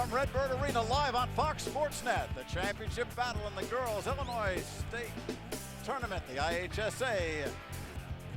From Redbird Arena, live on Fox Sports Net, the championship battle in the girls' Illinois State Tournament, the IHSA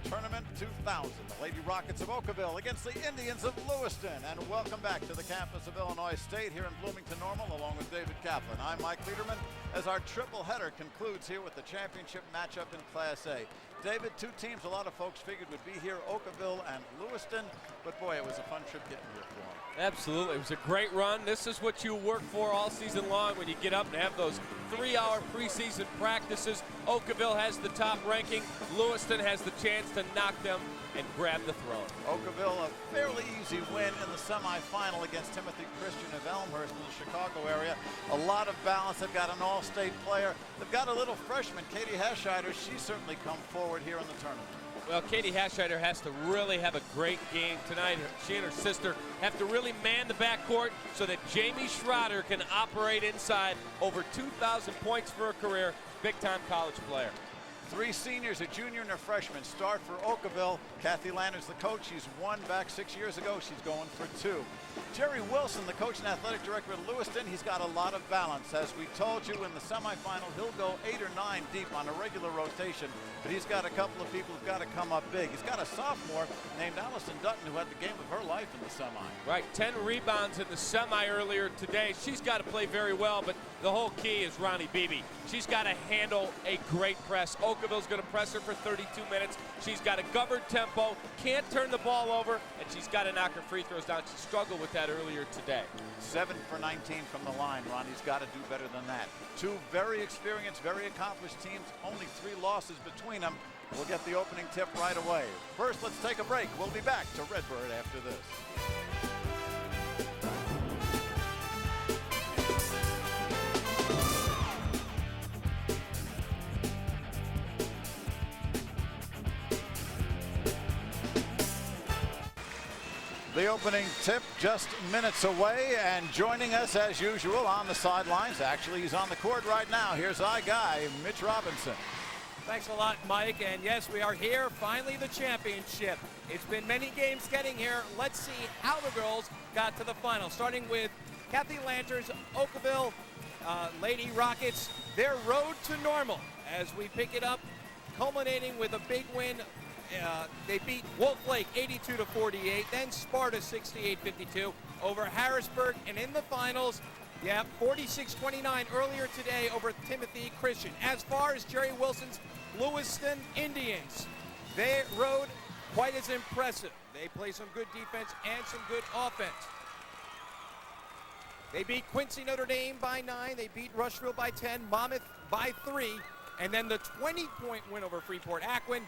Tournament 2000. The Lady Rockets of Okawville against the Indians of Lewiston. And welcome back to the campus of Illinois State here in Bloomington Normal, along with David Kaplan. I'm Mike Liederman, as our triple header concludes here with the championship matchup in Class A. David, two teams a lot of folks figured would be here, Okawville and Lewiston, but boy, it was a fun trip getting here for them. Absolutely, it was a great run. This is what you work for all season long when you get up and have those 3-hour preseason practices. Okawville has the top ranking. Lewiston has the chance to knock them and grab the throne. Okawville, a fairly easy win in the semifinal against Timothy Christian of Elmhurst in the Chicago area. A lot of balance. They've got an all-state player. They've got a little freshman, Katie Hascheider. She's certainly come forward here in the tournament. Well, Katie Hascheider has to really have a great game tonight. She and her sister have to really man the backcourt so that Jamie Schroeder can operate inside. Over 2,000 points for her career, big-time college player. Three seniors, a junior and a freshman, start for Okawville. Kathy Landers, the coach. She's won back 6 years ago. She's going for 2. Jerry Wilson, the coach and athletic director at Lewiston, he's got a lot of balance. As we told you in the semifinal, he'll go 8 or 9 deep on a regular rotation, but he's got a couple of people who've got to come up big. He's got a sophomore named Allison Dutton who had the game of her life in the semi. Right, 10 rebounds in the semi earlier today. She's got to play very well, but the whole key is Ronnie Beebe. She's got to handle a great press. Okawville's going to press her for 32 minutes. She's got a governed tempo, can't turn the ball over, and she's got to knock her free throws down. She struggled with that earlier today. 7 for 19 from the line. Ronnie's got to do better than that. Two very experienced, very accomplished teams, only 3 losses between them. We'll get the opening tip right away. First, let's take a break. We'll be back to Redbird after this. The opening tip just minutes away, and joining us as usual on the sidelines, actually he's on the court right now, here's our guy, Mitch Robinson. Thanks a lot, Mike, and yes, we are here, finally the championship. It's been many games getting here. Let's see how the girls got to the final, starting with Kathy Landers, Okawville Lady Rockets, their road to normal as we pick it up, culminating with a big win. They beat Wolf Lake 82-48, then Sparta 68-52 over Harrisburg, and in the finals, 46-29 earlier today over Timothy Christian. As far as Jerry Wilson's Lewiston Indians, their road quite as impressive. They play some good defense and some good offense. They beat Quincy Notre Dame by 9, they beat Rushville by 10, Monmouth by 3, and then the 20-point win over Freeport-Acquin,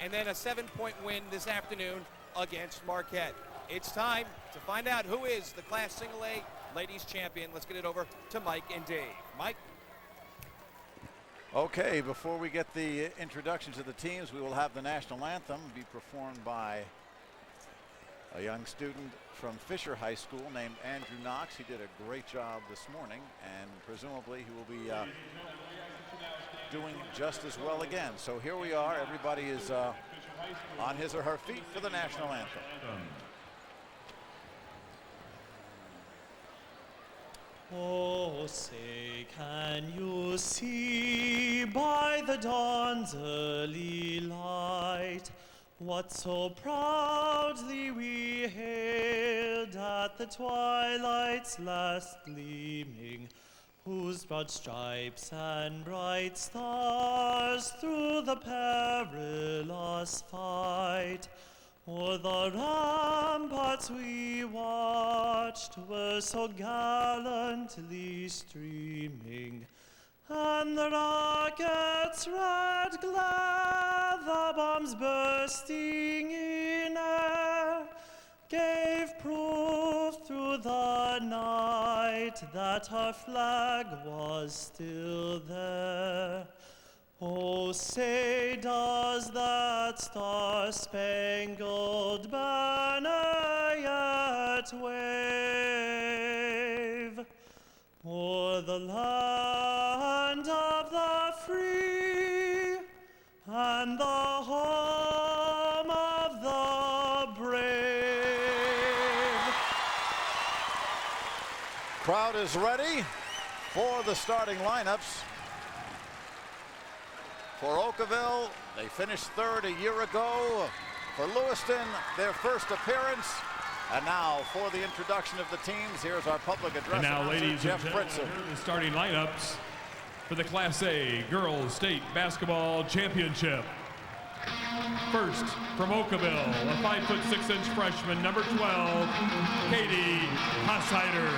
and then a 7-point win this afternoon against Marquette. It's time to find out who is the Class Single A Ladies Champion. Let's get it over to Mike and Dave. Mike? Okay, before we get the introductions of the teams, we will have the national anthem be performed by a young student from Fisher High School named Andrew Knox. He did a great job this morning, and presumably he will be doing just as well again. So here we are. Everybody is on his or her feet for the national anthem. Oh, say, can you see by the dawn's early light what so proudly we hailed at the twilight's last gleaming, whose broad stripes and bright stars through the perilous fight o'er the ramparts we watched were so gallantly streaming, and the rocket's red glare, the bombs bursting in air, gave proof through the night that our flag was still there. Oh, say, does that star-spangled banner yet wave o'er the land of the free and the home of the brave? Crowd is ready for the starting lineups. For Okawville, they finished third a year ago. For Lewiston, their first appearance. And now for the introduction of the teams, here's our public address. And now, announcer, ladies Jeff and gentlemen, Fritzen. the starting lineups for the Class A Girls State Basketball Championship. First, from Okawville, a 5'6" freshman, number 12, Katie Hassider.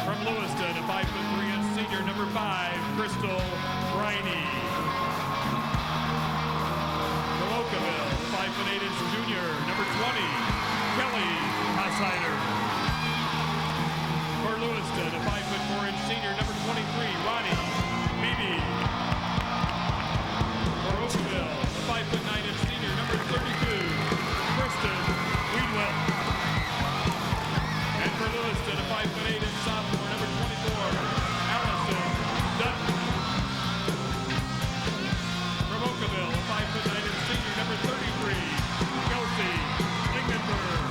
From Lewiston, a 5'3" senior, number 5, Crystal Briney. From Okawville, 5'8" junior, number 20, Kelly Hassider. For Lewiston, a 5'4" senior, number 23, Ronnie Beebe. For Okawville, a 5'9" senior, number 32, Kristen Weedwell. And for Lewiston, a 5'8" sophomore, number 24, Allison Dutton. From Okawville, a 5'9" senior, number 33, Kelsey Lingenberg.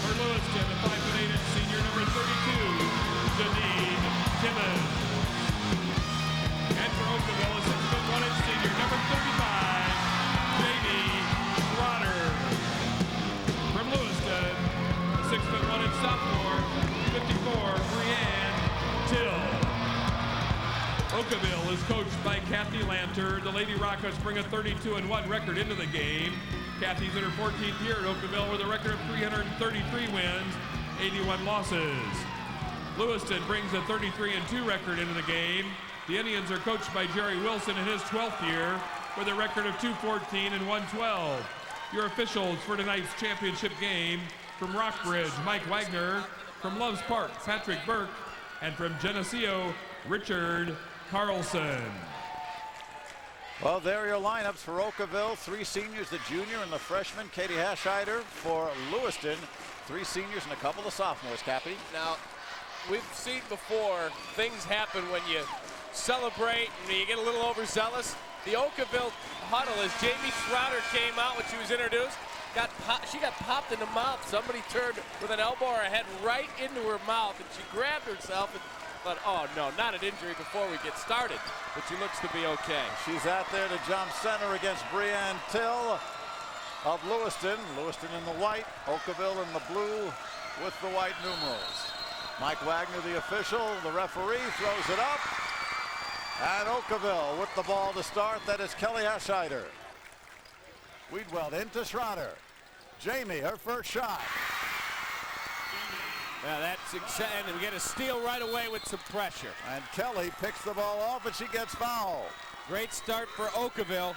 For Lewiston, a 5'8" senior, number 32, Janine Timmons. And for Okawville, a 6'1" senior, number 35, Jamie Schroeder. From Lewiston, a 6'1" sophomore, 54, Brianne Till. Okawville is coached by Kathy Lanter. The Lady Rockets bring a 32-1 record into the game. Kathy's in her 14th year at Okawville with a record of 333 wins, 81 losses. Lewiston brings a 33-2 record into the game. The Indians are coached by Jerry Wilson in his 12th year with a record of 214 and 112. Your officials for tonight's championship game: from Rockbridge, Mike Wagner; from Loves Park, Patrick Burke; and from Geneseo, Richard Carlson. Well, there are your lineups for Okawville. 3 seniors, the junior and the freshman, Katie Hassider. For Lewiston, 3 seniors and a couple of sophomores, Cappy. Now, we've seen before things happen when you celebrate and you get a little overzealous. The Okawville huddle, as Jamie Schroeder came out when she was introduced, she got popped in the mouth. Somebody turned with an elbow or a head right into her mouth, and she grabbed herself and thought, oh no, not an injury before we get started, but she looks to be okay. She's out there to jump center against Brianne Till of Lewiston. Lewiston in the white, Okawville in the blue with the white numerals. Mike Wagner, the official, the referee, throws it up. And Okawville with the ball to start. That is Kelly Hassider. Weedwell into Schroeder. Jamie, her first shot. Yeah, that's exactly. We get a steal right away with some pressure. And Kelly picks the ball off, and she gets fouled. Great start for Okawville.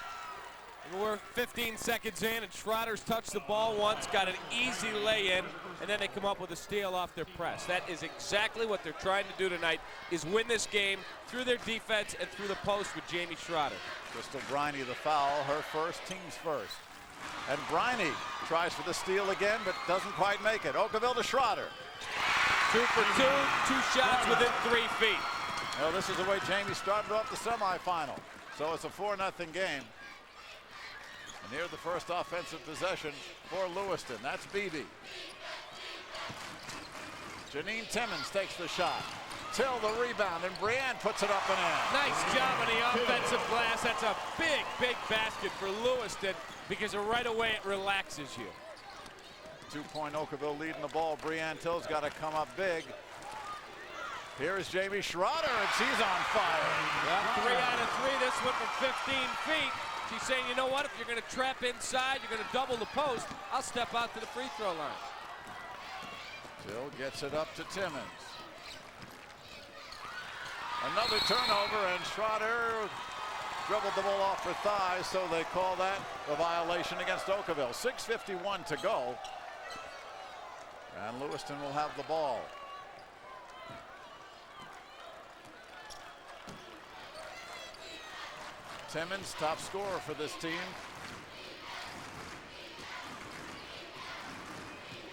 We're 15 seconds in, and Schroeder's touched the ball once, got an easy lay-in, and then they come up with a steal off their press. That is exactly what they're trying to do tonight, is win this game through their defense and through the post with Jamie Schroeder. Crystal Briney the foul, her first, team's first. And Briney tries for the steal again, but doesn't quite make it. Okawville to Schroeder. 2 for 2, 2 shots within 3 feet. Well, this is the way Jamie started off the semifinal. So it's a 4-0 game. And here's the first offensive possession for Lewiston. That's Beebe. Janine Timmons takes the shot. Till the rebound, and Brianne puts it up and in. Nice job on the offensive glass. That's a big, big basket for Lewiston because right away it relaxes you. 2-point Okawville leading the ball. Brianne Till's got to come up big. Here's Jamie Schroeder, and she's on fire. Well, 3 out of 3. This one from 15 feet. She's saying, you know what? If you're going to trap inside, you're going to double the post, I'll step out to the free throw line. Till gets it up to Timmons. Another turnover, and Schroeder dribbled the ball off her thighs, so they call that a violation against Okawville. 6:51 to go. And Lewiston will have the ball. Timmons, top scorer for this team.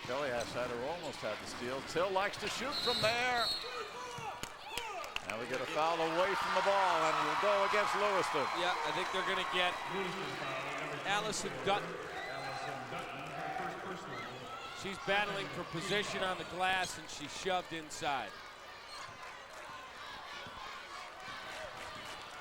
Kelly Hassider almost had the steal. Till likes to shoot from there. Now we get a foul away from the ball, and we'll go against Lewiston. Yeah, I think they're going to get Allison Dutton. She's battling for position on the glass, and she shoved inside.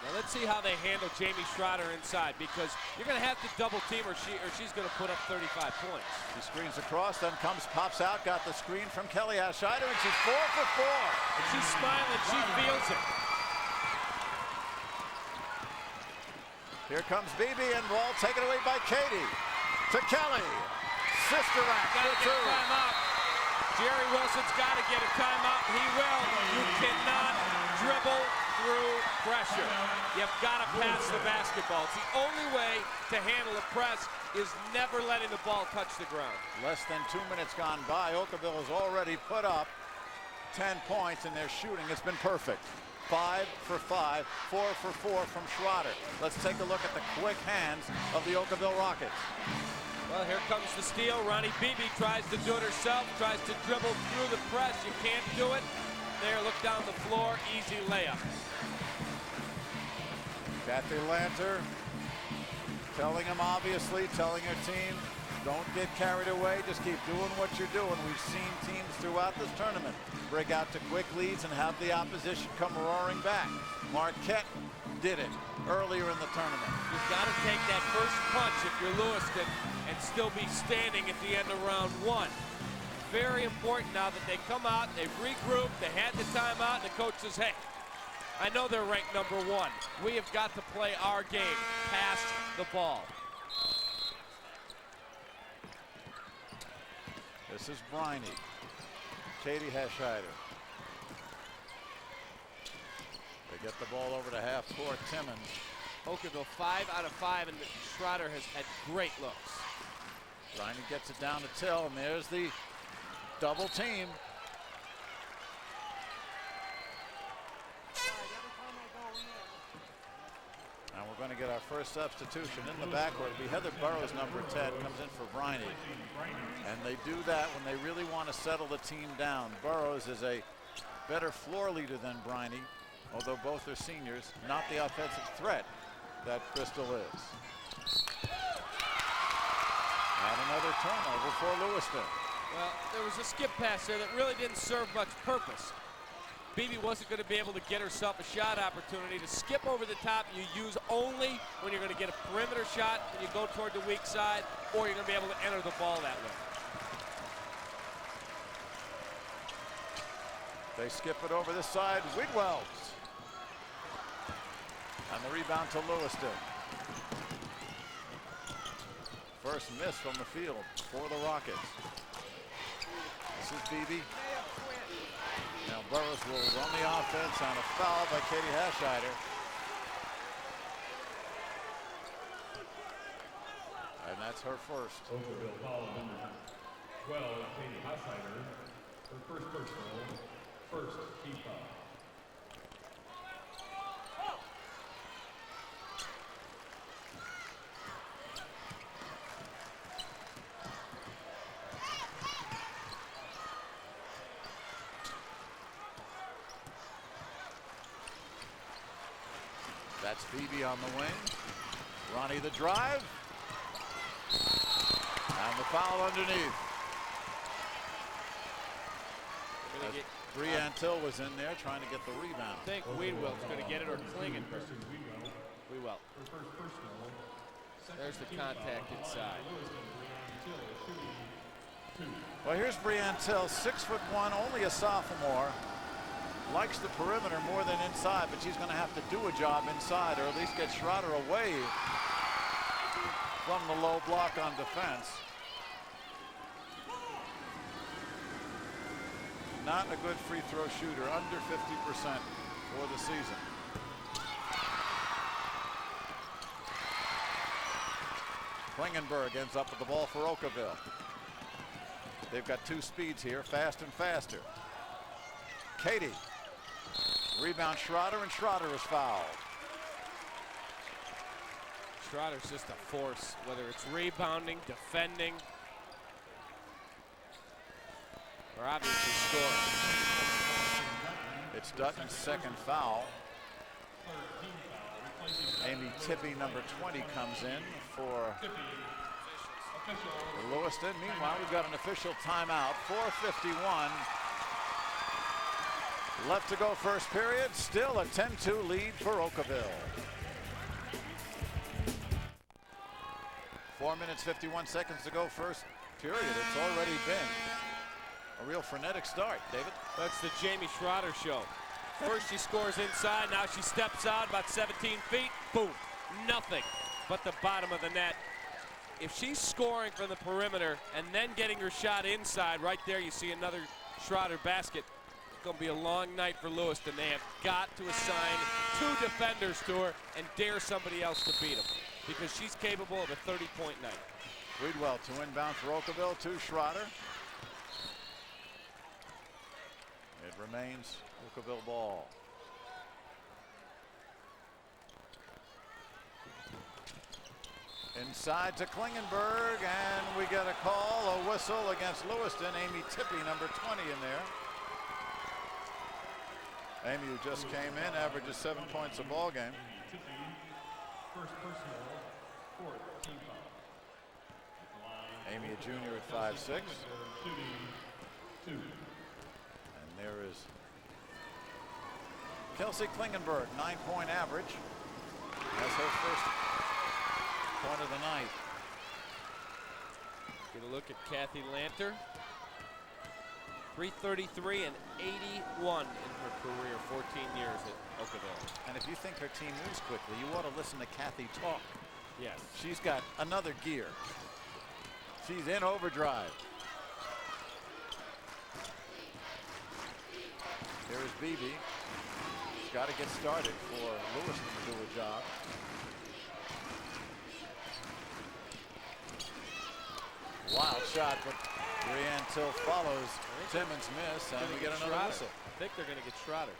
Now let's see how they handle Jamie Schroeder inside, because you're going to have to double team her, she's going to put up 35 points. She screens across, then pops out, got the screen from Kelly IHSA, and she's 4 for 4. And she's smiling, she feels it. Here comes Bibi, and ball taken away by Katie. To Kelly. Sister act Got to for get a two. timeout. Jerry Wilson's got to get a timeout. He will. You cannot dribble through pressure. You've got to pass the basketball. It's the only way to handle a press is never letting the ball touch the ground. Less than 2 minutes gone by. Okawville has already put up 10 points, and their shooting has been perfect. 5 for 5, 4 for 4 from Schroeder. Let's take a look at the quick hands of the Okawville Rockets. Well, here comes the steal. Ronnie Bibi tries to do it herself, tries to dribble through the press. You can't do it. There, look down the floor, easy layup. Kathy Lanter telling him, obviously, telling her team, don't get carried away, just keep doing what you're doing. We've seen teams throughout this tournament break out to quick leads and have the opposition come roaring back. Marquette did it earlier in the tournament. You've got to take that first punch if you're Lewiston and still be standing at the end of round 1. Very important now that they come out, they've regrouped, they had the timeout, and the coach says, hey, I know they're ranked #1. We have got to play our game, pass the ball. This is Briney. Katie IHSA. They get the ball over to half court. Timmons. Okawville 5 out of 5, and Schroeder has had great looks. Briney gets it down to Till, and there's the double team. And we're going to get our first substitution in the backcourt. It'll be Heather Burrows, number 10, comes in for Briney. And they do that when they really want to settle the team down. Burrows is a better floor leader than Briney, although both are seniors, not the offensive threat that Crystal is. And another turnover for Lewiston. Well, there was a skip pass there that really didn't serve much purpose. Bibi wasn't going to be able to get herself a shot opportunity. To skip over the top, you use only when you're going to get a perimeter shot and you go toward the weak side, or you're going to be able to enter the ball that way. They skip it over this side. Wigwells. And the rebound to Lewiston. First miss from the field for the Rockets. This is Bibi. Now Burrows will run the offense on a foul by Katie IHSA. And that's her first. Okawville foul number 12, Katie IHSA. Her first personal, first team foul. That's Bibi on the wing. Ronnie the drive. And the foul underneath. Brianne Till was in there trying to get the rebound. I think Weedwell's going to get it, or Klingenberg. Weedwell. There's the contact inside. Well, here's Brianne Till, 6'1", only a sophomore. Likes the perimeter more than inside, but she's going to have to do a job inside, or at least get Schroeder away from the low block on defense. Not a good free throw shooter, under 50% for the season. Klingenberg ends up with the ball for Okawville. They've got two speeds here, fast and faster. Katie. Rebound Schroeder, and Schroeder is fouled. Schroeder's just a force, whether it's rebounding, defending, or obviously scoring. It's Dutton's second foul. Amy Tippy, number 20, comes in for Lewiston, meanwhile, we've got an official timeout. 4:51 left to go first period. Still a 10-2 lead for Okawville. 4 minutes, 51 seconds to go first period. It's already been a real frenetic start, David. That's the Jamie Schroeder show. First she scores inside, now she steps out about 17 feet. Boom, nothing but the bottom of the net. If she's scoring from the perimeter and then getting her shot inside, right there you see another Schroeder basket. It's going to be a long night for Lewiston. They have got to assign 2 defenders to her and dare somebody else to beat them, because she's capable of a 30-point night. Reedwell to inbound for Okawville, to Schroeder. It remains Okawville ball. Inside to Klingenberg, and we get a call, a whistle against Lewiston. Amy Tippy, number 20 in there. Amy, who just came in, averages 7 points a ball game. First personal, 4th team foul. Amy, a junior at 5'6". And there is Kelsey Klingenberg, 9-point average. That's her first point of the night. Get a look at Kathy Lanter. 333 and 81 in her career, 14 years at Okawville. And if you think her team moves quickly, you ought to listen to Kathy talk. Yes. She's got another gear. She's in overdrive. Here's Beebe. She's got to get started for Lewiston to do a job. Wild shot, but Brianne Till follows Timmons' miss, and we get another whistle. I think they're going to get Schroeder.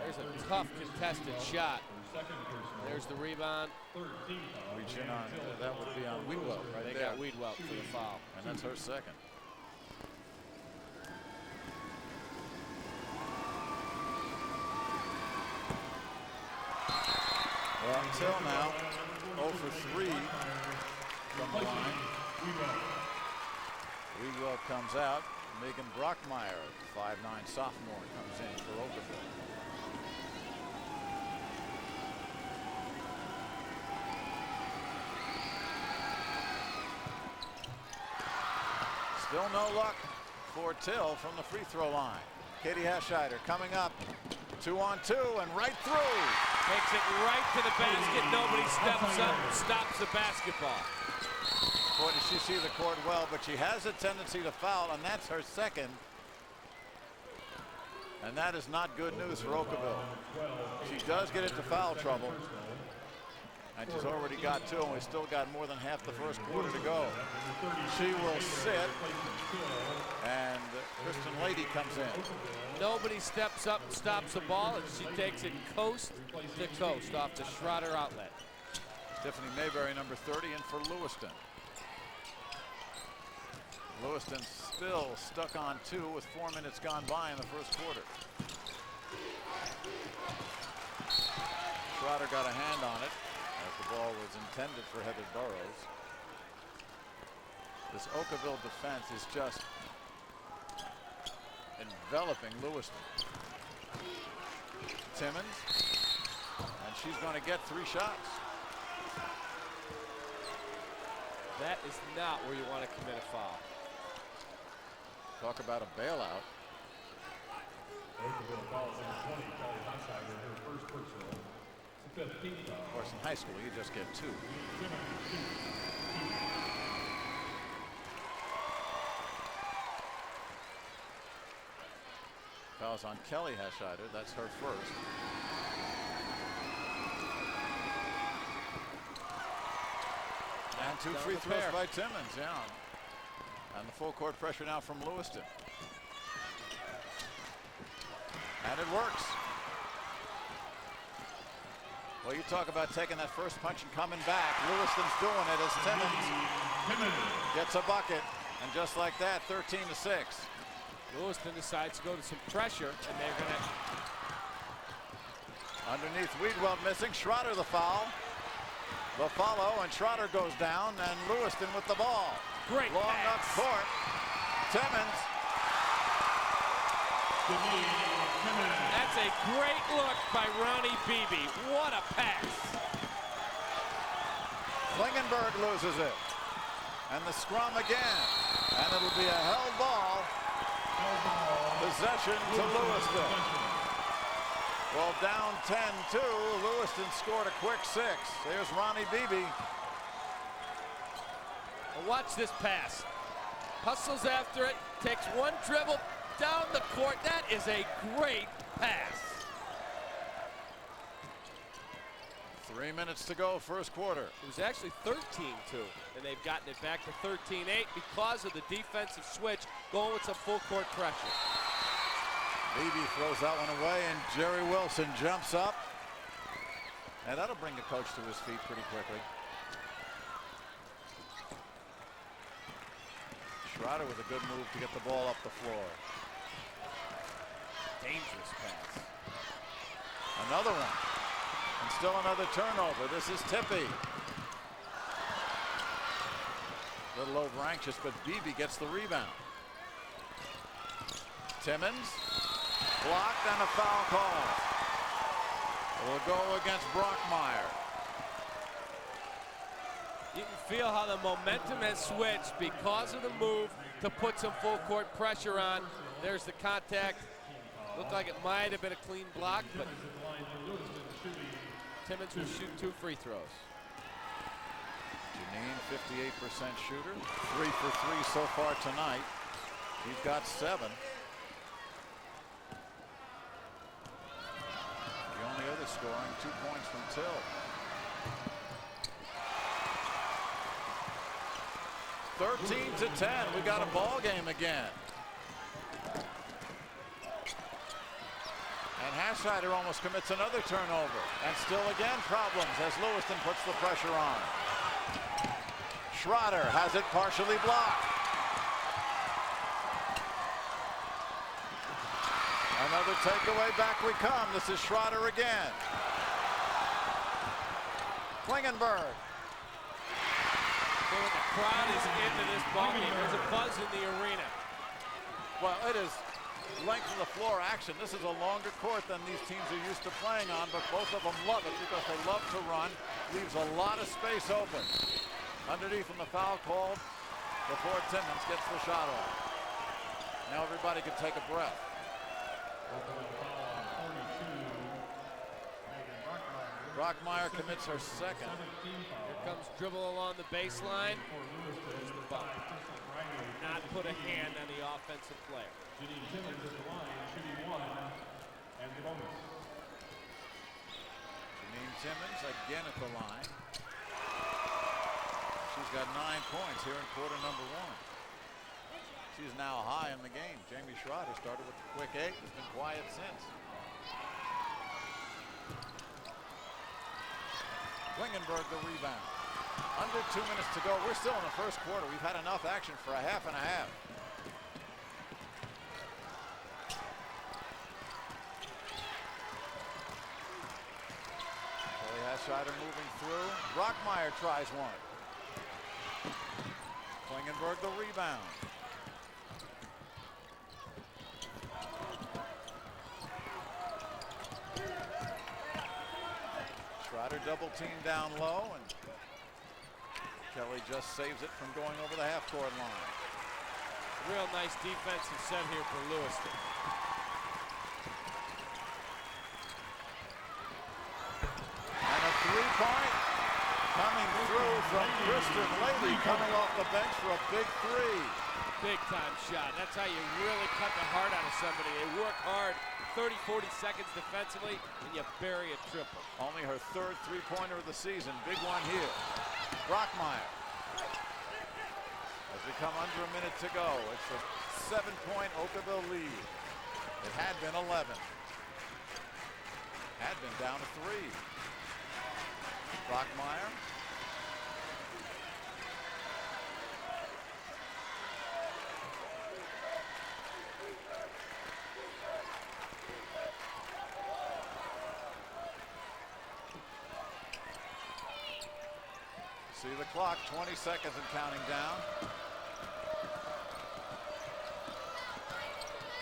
There's a tough contested shot. There's the rebound. Reach in on, that would be on Weedwell right They there. got Weedwell for the foul. And that's her second. Well, until now, 0 for 3 from the line. Weedwell comes out. Megan Brockmeyer, 5'9" sophomore, comes in for Okawville. Still no luck for Till from the free throw line. Katie Hascheider coming up, 2-on-2 and right through. Takes it right to the basket. Nobody steps up and stops the basketball. Boy, does she see the court well, but she has a tendency to foul, and that's her second. And that is not good news for Okawville. She does get into foul trouble. And she's already got 2, and we still got more than half the first quarter to go. She will sit, and Kristen Lady comes in. Nobody steps up and stops the ball, and she takes it coast to coast off the Schroeder outlet. Tiffany Mayberry, number 30, in for Lewiston. Lewiston still stuck on 2 with 4 minutes gone by in the first quarter. Schroeder got a hand on it as the ball was intended for Heather Burrows. This Okawville defense is just enveloping Lewiston. Timmons, and she's going to get 3 shots. That is not where you want to commit a foul. Talk about a bailout. Of course, in high school, you just get 2. Fouls on Kelly Hascheider. That's her first. And 2 free throws by Timmons, yeah. And the full court pressure now from Lewiston. And it works. Well, you talk about taking that first punch and coming back. Lewiston's doing it as Timmons gets a bucket. And just like that, 13-6. Lewiston decides to go to some pressure, and they're going to Underneath, Weedwell missing. Schroeder the foul. The follow, and Schroeder goes down, and Lewiston with the ball. Great Long pass. up court. Timmons. That's a great look by Ronnie Beebe. What a pass. Klingenberg loses it. And the scrum again. And it'll be a held ball. Possession to Lewiston. Well, down 10-2. Lewiston scored a quick 6. There's Ronnie Beebe. Well, watch this pass. Hustles after it. Takes one dribble down the court. That is a great pass. 3 minutes to go, first quarter. It was actually 13-2, and they've gotten it back to 13-8 because of the defensive switch, going with some full court pressure. Beebe throws that one away, and Jerry Wilson jumps up. And that'll bring the coach to his feet pretty quickly. Schroeder with a good move to get the ball up the floor. Dangerous pass. Another one. And still another turnover. This is Tippy. A little over anxious, but Beebe gets the rebound. Timmons. Blocked and a foul call. Will go against Brockmeyer. You can feel how the momentum has switched because of the move to put some full court pressure on. There's the contact. Looked like it might have been a clean block, but Timmons will shoot 2 free throws. Janine, 58% shooter. 3 for 3 so far tonight. He's got 7. The only other scoring, 2 points from Till. 13-10. We got a ball game again. And Hassider almost commits another turnover. And still again problems as Lewiston puts the pressure on. Schroeder has it partially blocked. Another takeaway, back we come. This is Schroeder again. Klingenberg. So the crowd is into this ballgame. There's a buzz in the arena. Well, it is length of the floor action. This is a longer court than these teams are used to playing on, but both of them love it because they love to run. Leaves a lot of space open. Underneath from the foul called before Timmons gets the shot off. Now everybody can take a breath. Brockmeyer commits her second. Here comes dribble along the baseline. There's the bump. Not put a hand on the offensive player. Janine Timmons again at the line. She's got 9 points here in quarter number 1. She's now high in the game. Jamie Schroeder started with a quick 8. Has been quiet since. Klingenberg the rebound. Under 2 minutes to go. We're still in the first quarter. We've had enough action for a half and a half. Kelly Hassider moving through. Brockmeyer tries one. Klingenberg the rebound. Schroeder double team down low, and Kelly just saves it from going over the half-court line. Real nice defensive set here for Lewiston. And a three-point coming through from Kristen Lady, coming off the bench for a big 3. Big time shot. That's how you really cut the heart out of somebody. They work hard, 30, 40 seconds defensively, and you bury a triple. Only her 3rd three-pointer of the season. Big one here. Brockmeyer. As we come under a minute to go, it's a 7-point Okawville lead. It had been 11. Had been down to 3. Brockmeyer. See the clock, 20 seconds and counting down.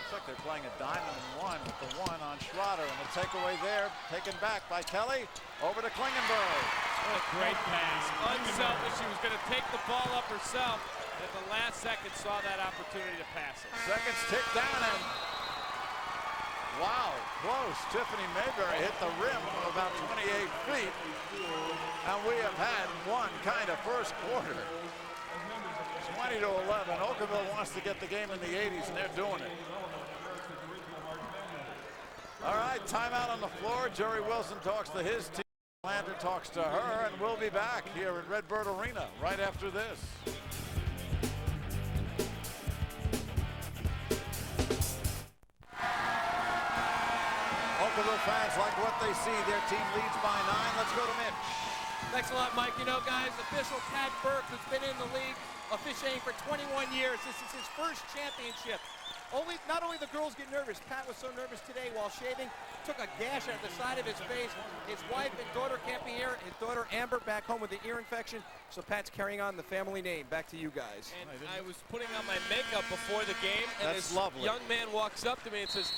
Looks like they're playing a diamond and one with the one on Schroeder, and the takeaway there, taken back by Kelly, over to Klingenberg. What a great pass. Unselfish. She was going to take the ball up herself. At the last second, saw that opportunity to pass it. Seconds tick down, and wow, close. Tiffany Mayberry hit the rim from about 28 feet. And we have had one kind of first quarter. 20 to 11. Okawville wants to get the game in the 80s, and they're doing it. All right, timeout on the floor. Jerry Wilson talks to his team. Lander talks to her, and we'll be back here at Redbird Arena right after this. Okawville fans like what they see. Their team leads by 9. Let's go to Mitch. Thanks a lot, Mike. You know, guys, official Pat Burke, who's been in the league officiating for 21 years. This is his first championship. Not only the girls get nervous. Pat was so nervous today while shaving, took a gash out of the side of his face. His wife and daughter can't be here. His daughter Amber back home with the ear infection. So Pat's carrying on the family name. Back to you guys. And I was putting on my makeup before the game, and That's this lovely. young man walks up to me and says,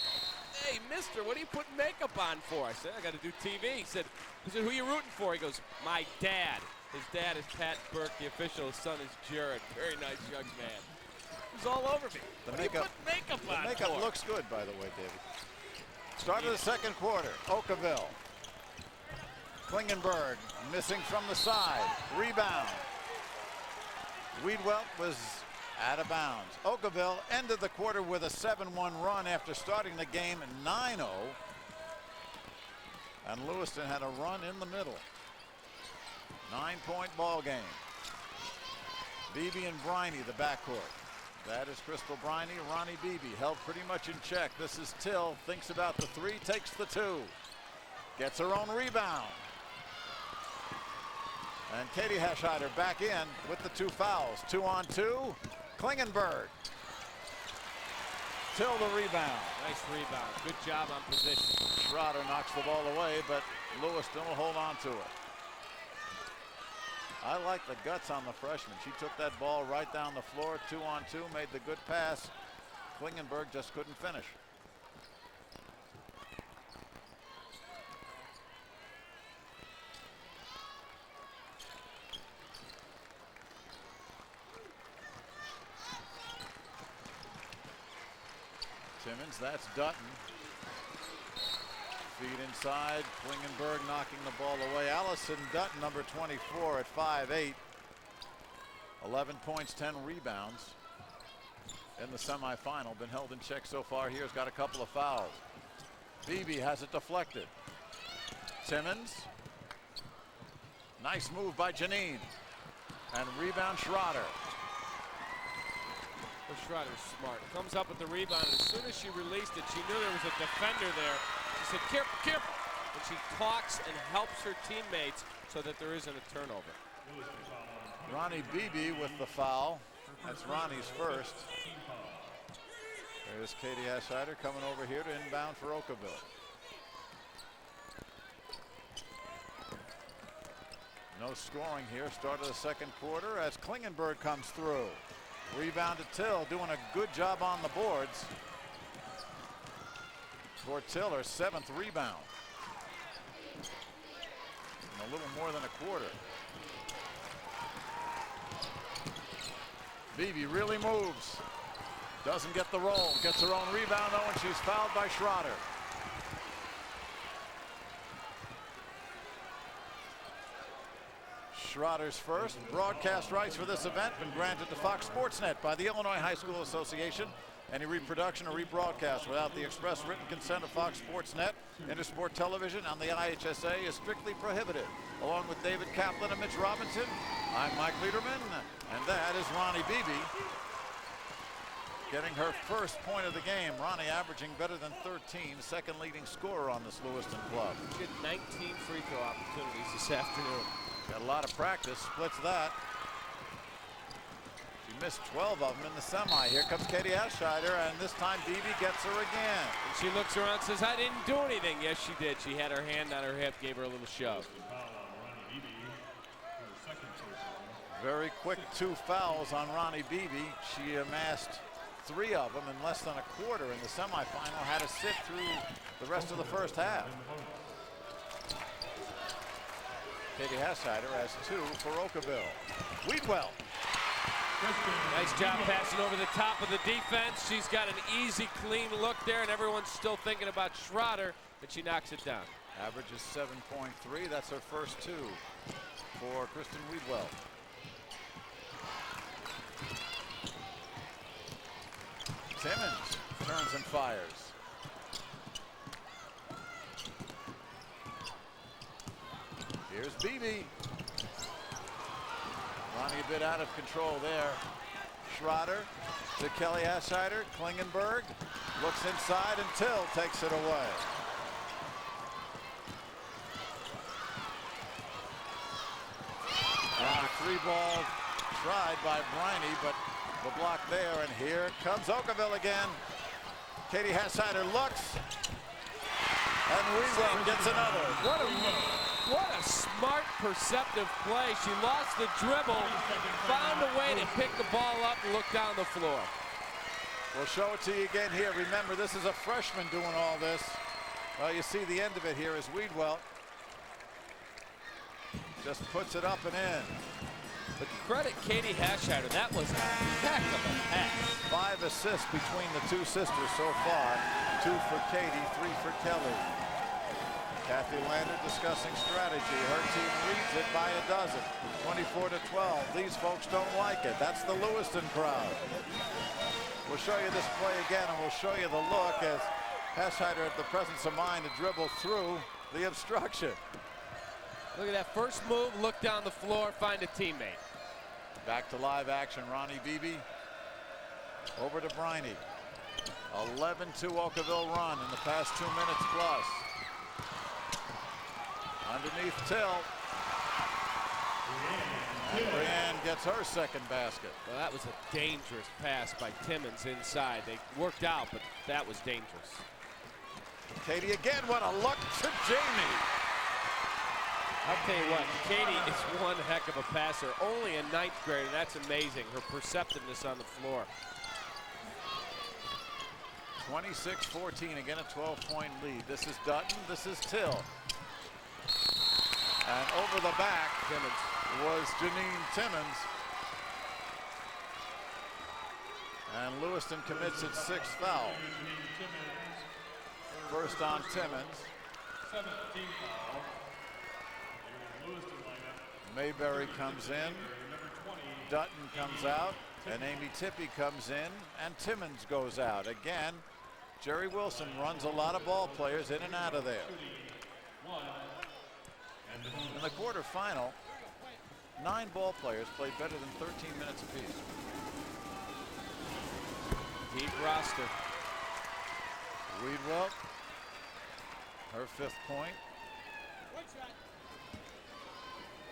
"Hey, mister, what are you putting makeup on for?" I said, "I got to do TV." He said, "Who are you rooting for?" He goes, "My dad." His dad is Pat Burke, the official. His son is Jared. Very nice young man. He's all over me. The what do you put makeup on The makeup for? looks good, by the way, David. Start of the second quarter. Okawville. Klingenberg missing from the side. Rebound. Weedwelt was out of bounds. Okawville ended the quarter with a 7-1 run after starting the game 9-0. And Lewiston had a run in the middle. 9-point ball game. Beebe and Briney, the backcourt. That is Crystal Briney. Ronnie Beebe held pretty much in check. This is Till. Thinks about the 3, takes the 2. Gets her own rebound. And Katie Hescheider back in with the 2 fouls. 2-on-2. Klingenberg. Till the rebound. Nice rebound. Good job on position. Schroeder knocks the ball away, but Lewiston will hold on to it. I like the guts on the freshman. She took that ball right down the floor, 2-on-2, made the good pass. Klingenberg just couldn't finish. Timmons, that's Dutton. Feed inside, Klingenberg knocking the ball away. Allison Dutton, number 24 at 5'8". 11 points, 10 rebounds in the semifinal. Been held in check so far here. Has got a couple of fouls. Beebe has it deflected. Timmons. Nice move by Janine. And rebound Schroeder. Well, Schroeder's smart. Comes up with the rebound, and as soon as she released it, she knew there was a defender there. She said, "Careful, careful." And she talks and helps her teammates so that there isn't a turnover. Ronnie Beebe with the foul. That's Ronnie's first. There's Katie Hescheider coming over here to inbound for Okawville. No scoring here. Start of the second quarter as Klingenberg comes through. Rebound to Till, doing a good job on the boards. For Till, her 7th rebound. In a little more than a quarter. Beebe really moves. Doesn't get the roll. Gets her own rebound though, and she's fouled by Schroeder. Schroeder's first. Broadcast rights for this event been granted to Fox Sportsnet by the Illinois High School Association. Any reproduction or rebroadcast without the express written consent of Fox Sportsnet, Intersport Television, and the IHSA is strictly prohibited. Along with David Kaplan and Mitch Robinson, I'm Mike Liederman, and that is Ronnie Beebe. Getting her first point of the game. Ronnie averaging better than 13, second leading scorer on this Lewiston club. She had 19 free throw opportunities this afternoon. Got a lot of practice, splits that. She missed 12 of them in the semi. Here comes Katie Hescheider, and this time Beebe gets her again. And she looks around and says, "I didn't do anything." Yes, she did. She had her hand on her hip, gave her a little shove. Very quick 2 fouls on Ronnie Beebe. She amassed 3 of them in less than a quarter in the semifinal. Had to sit through the rest of the first half. Katie Hessheider has 2 for Okawville. Weedwell. Nice job passing over the top of the defense. She's got an easy, clean look there, and everyone's still thinking about Schroeder, but she knocks it down. Average is 7.3. That's her first 2 for Kristen Weedwell. Timmons turns and fires. Here's Beebe. Ronnie a bit out of control there. Schroeder to Kelly Hessheider. Klingenberg looks inside and Till takes it away. And a 3-ball tried by Briney, but the block there, and here comes Okawville again. Katie Hessheider looks, and Weedwell gets another. What a smart, perceptive play. She lost the dribble, found a way to pick the ball up and look down the floor. We'll show it to you again here. Remember, this is a freshman doing all this. Well, you see the end of it here is Weedwell. Just puts it up and in. But credit Katie Hessheider. That was a heck of a pass. 5 assists between the 2 sisters so far. 2 for Katie, 3 for Kelly. Kathy Lander discussing strategy. Her team leads it by a dozen. 24-12. These folks don't like it. That's the Lewiston crowd. We'll show you this play again, and we'll show you the look as Hessheider had the presence of mind to dribble through the obstruction. Look at that first move, look down the floor, find a teammate. Back to live action, Ronnie Beebe. Over to Briney. 11-2 Okawville run in the past 2 minutes plus. Underneath Till. And Brienne gets her second basket. Well, that was a dangerous pass by Timmons inside. They worked out, but that was dangerous. Katie again, what a look to Jamie. I'll tell you what, Katie is one heck of a passer. Only a 9th grader, and that's amazing. Her perceptiveness on the floor. 26-14, again a 12-point lead. This is Dutton, this is Till. And over the back Timmons was Janine Timmons. And Lewiston commits its 6th foul. First on Timmons. Mayberry comes in, Dutton comes out, and Amy Tippie comes in, and Timmons goes out. Again, Jerry Wilson runs a lot of ball players in and out of there. In the quarterfinal, 9 ball players played better than 13 minutes apiece. Deep roster. Weedwell, her 5th point.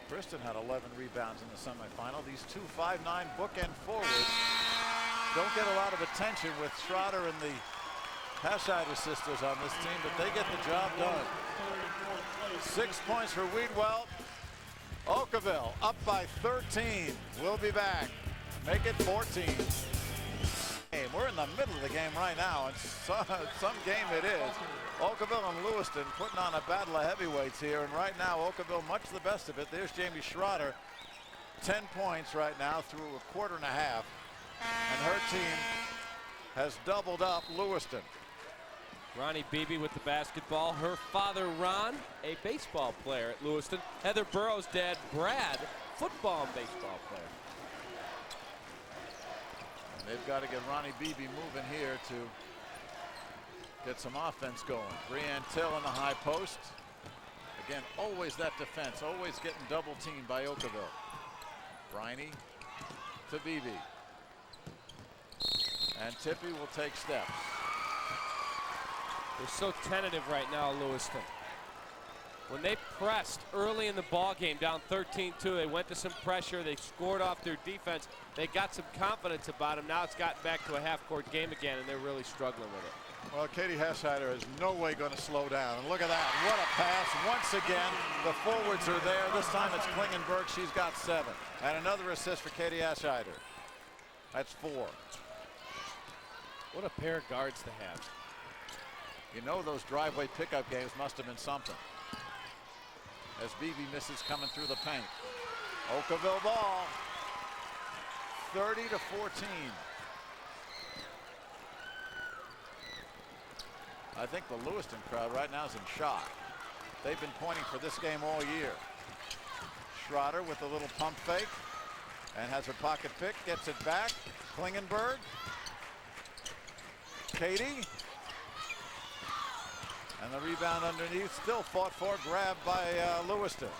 Kristen had 11 rebounds in the semifinal. These 2 5'9" bookend forwards don't get a lot of attention with Schroeder and the Hessheider sisters on this team, but they get the job done. 6 points for Weedwell. Okawville up by 13. We'll be back. Make it 14. We're in the middle of the game right now, and some game it is. Okawville and Lewiston putting on a battle of heavyweights here, and right now Okawville much the best of it. There's Jamie Schroeder, 10 points right now through a quarter and a half, and her team has doubled up Lewiston. Ronnie Beebe with the basketball. Her father, Ron, a baseball player at Lewiston. Heather Burrows' dad, Brad, football and baseball player. And they've got to get Ronnie Beebe moving here to get some offense going. Brienne Till in the high post. Again, always that defense, always getting double teamed by Okawville. Briney to Beebe. And Tippie will take steps. They're so tentative right now, Lewiston. When they pressed early in the ball game, down 13-2, they went to some pressure. They scored off their defense. They got some confidence about them. Now it's gotten back to a half-court game again, and they're really struggling with it. Well, Katie Hescheider is no way going to slow down. And look at that. What a pass. Once again, the forwards are there. This time it's Klingenberg. She's got 7. And another assist for Katie Hescheider. That's 4. What a pair of guards to have. You know those driveway pickup games must have been something. As Beebe misses coming through the paint. Okawville ball. 30-14. I think the Lewiston crowd right now is in shock. They've been pointing for this game all year. Schroeder with a little pump fake and has her pocket pick, gets it back. Klingenberg. Katie. And the rebound underneath, still fought for, grabbed by Lewiston.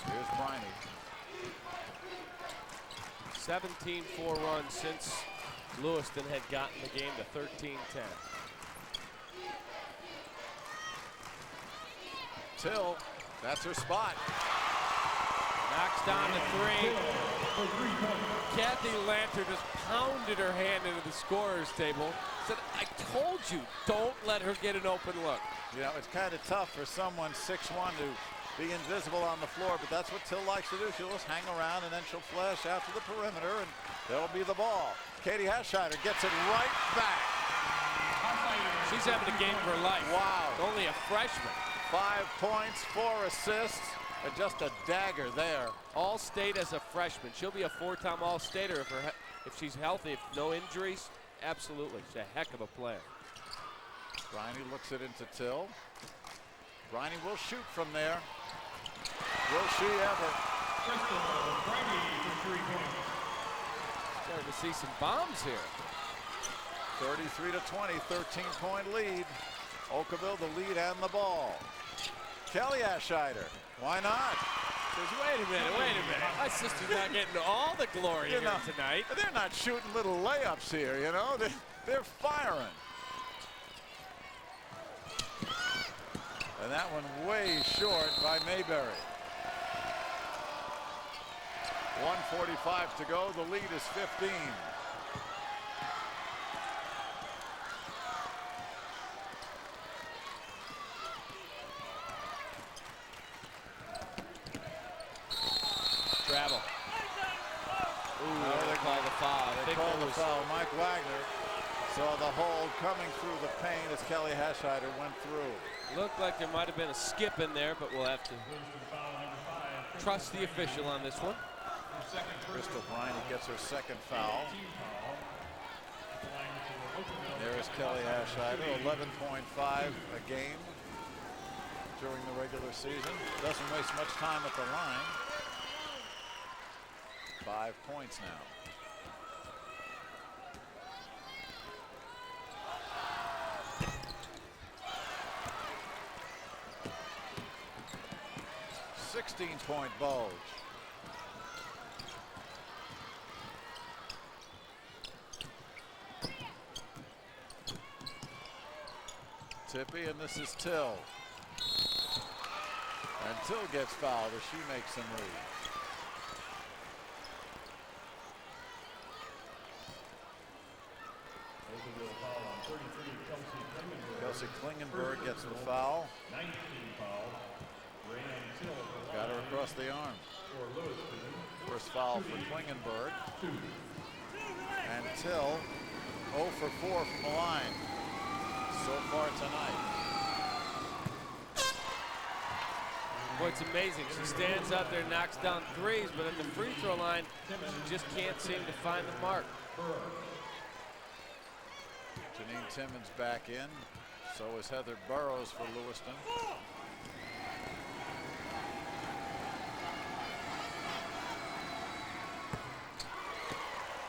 Here's Briney. 17-4 run since Lewiston had gotten the game to 13-10. Till, that's her spot. Knocks down the 3. Kathy Lanter just pounded her hand into the scorer's table. Said, I told you, don't let her get an open look. You know, it's kind of tough for someone 6'1" to be invisible on the floor, but that's what Till likes to do. She'll just hang around and then she'll flash out to the perimeter and there'll be the ball. Katie Hescheider gets it right back. She's having a game of her life. Wow. Only a freshman. 5 points, 4 assists, and just a dagger there. All-state as a freshman. She'll be a 4-time All-Stater if she's healthy, if no injuries. Absolutely. She's a heck of a player. Briney looks it into Till. Briney will shoot from there. Will she ever? Starting to see some bombs here. 33-20, 13-point lead. Okawville the lead and the ball. Kelly Hescheider, why not? Says, wait a minute. My sister's not getting all the glory here tonight. They're not shooting little layups here, you know. They're firing. And that one way short by Mayberry. 1:45 to go. The lead is 15. Travel. Ooh, they call the foul. They call the foul. Mike Wagner saw the hold coming through the paint as Kelly Hescheider went through. Looked like there might have been a skip in there, but we'll have to trust the official on this one. Crystal Briney gets her second foul. There is Kelly Hescheider, 11.5 a game during the regular season. Doesn't waste much time at the line. 5 points now. .16 bulge. Tippy, and this is Till. And Till gets fouled as she makes him leave. Kelsey Klingenberg gets the foul. Got her across the arm. First foul for Klingenberg. And Till 0 for 4 from the line so far tonight. Boy, it's amazing. She stands out there, knocks down threes, but at the free throw line, she just can't seem to find the mark. Janine Timmons back in. So is Heather Burrows for Lewiston.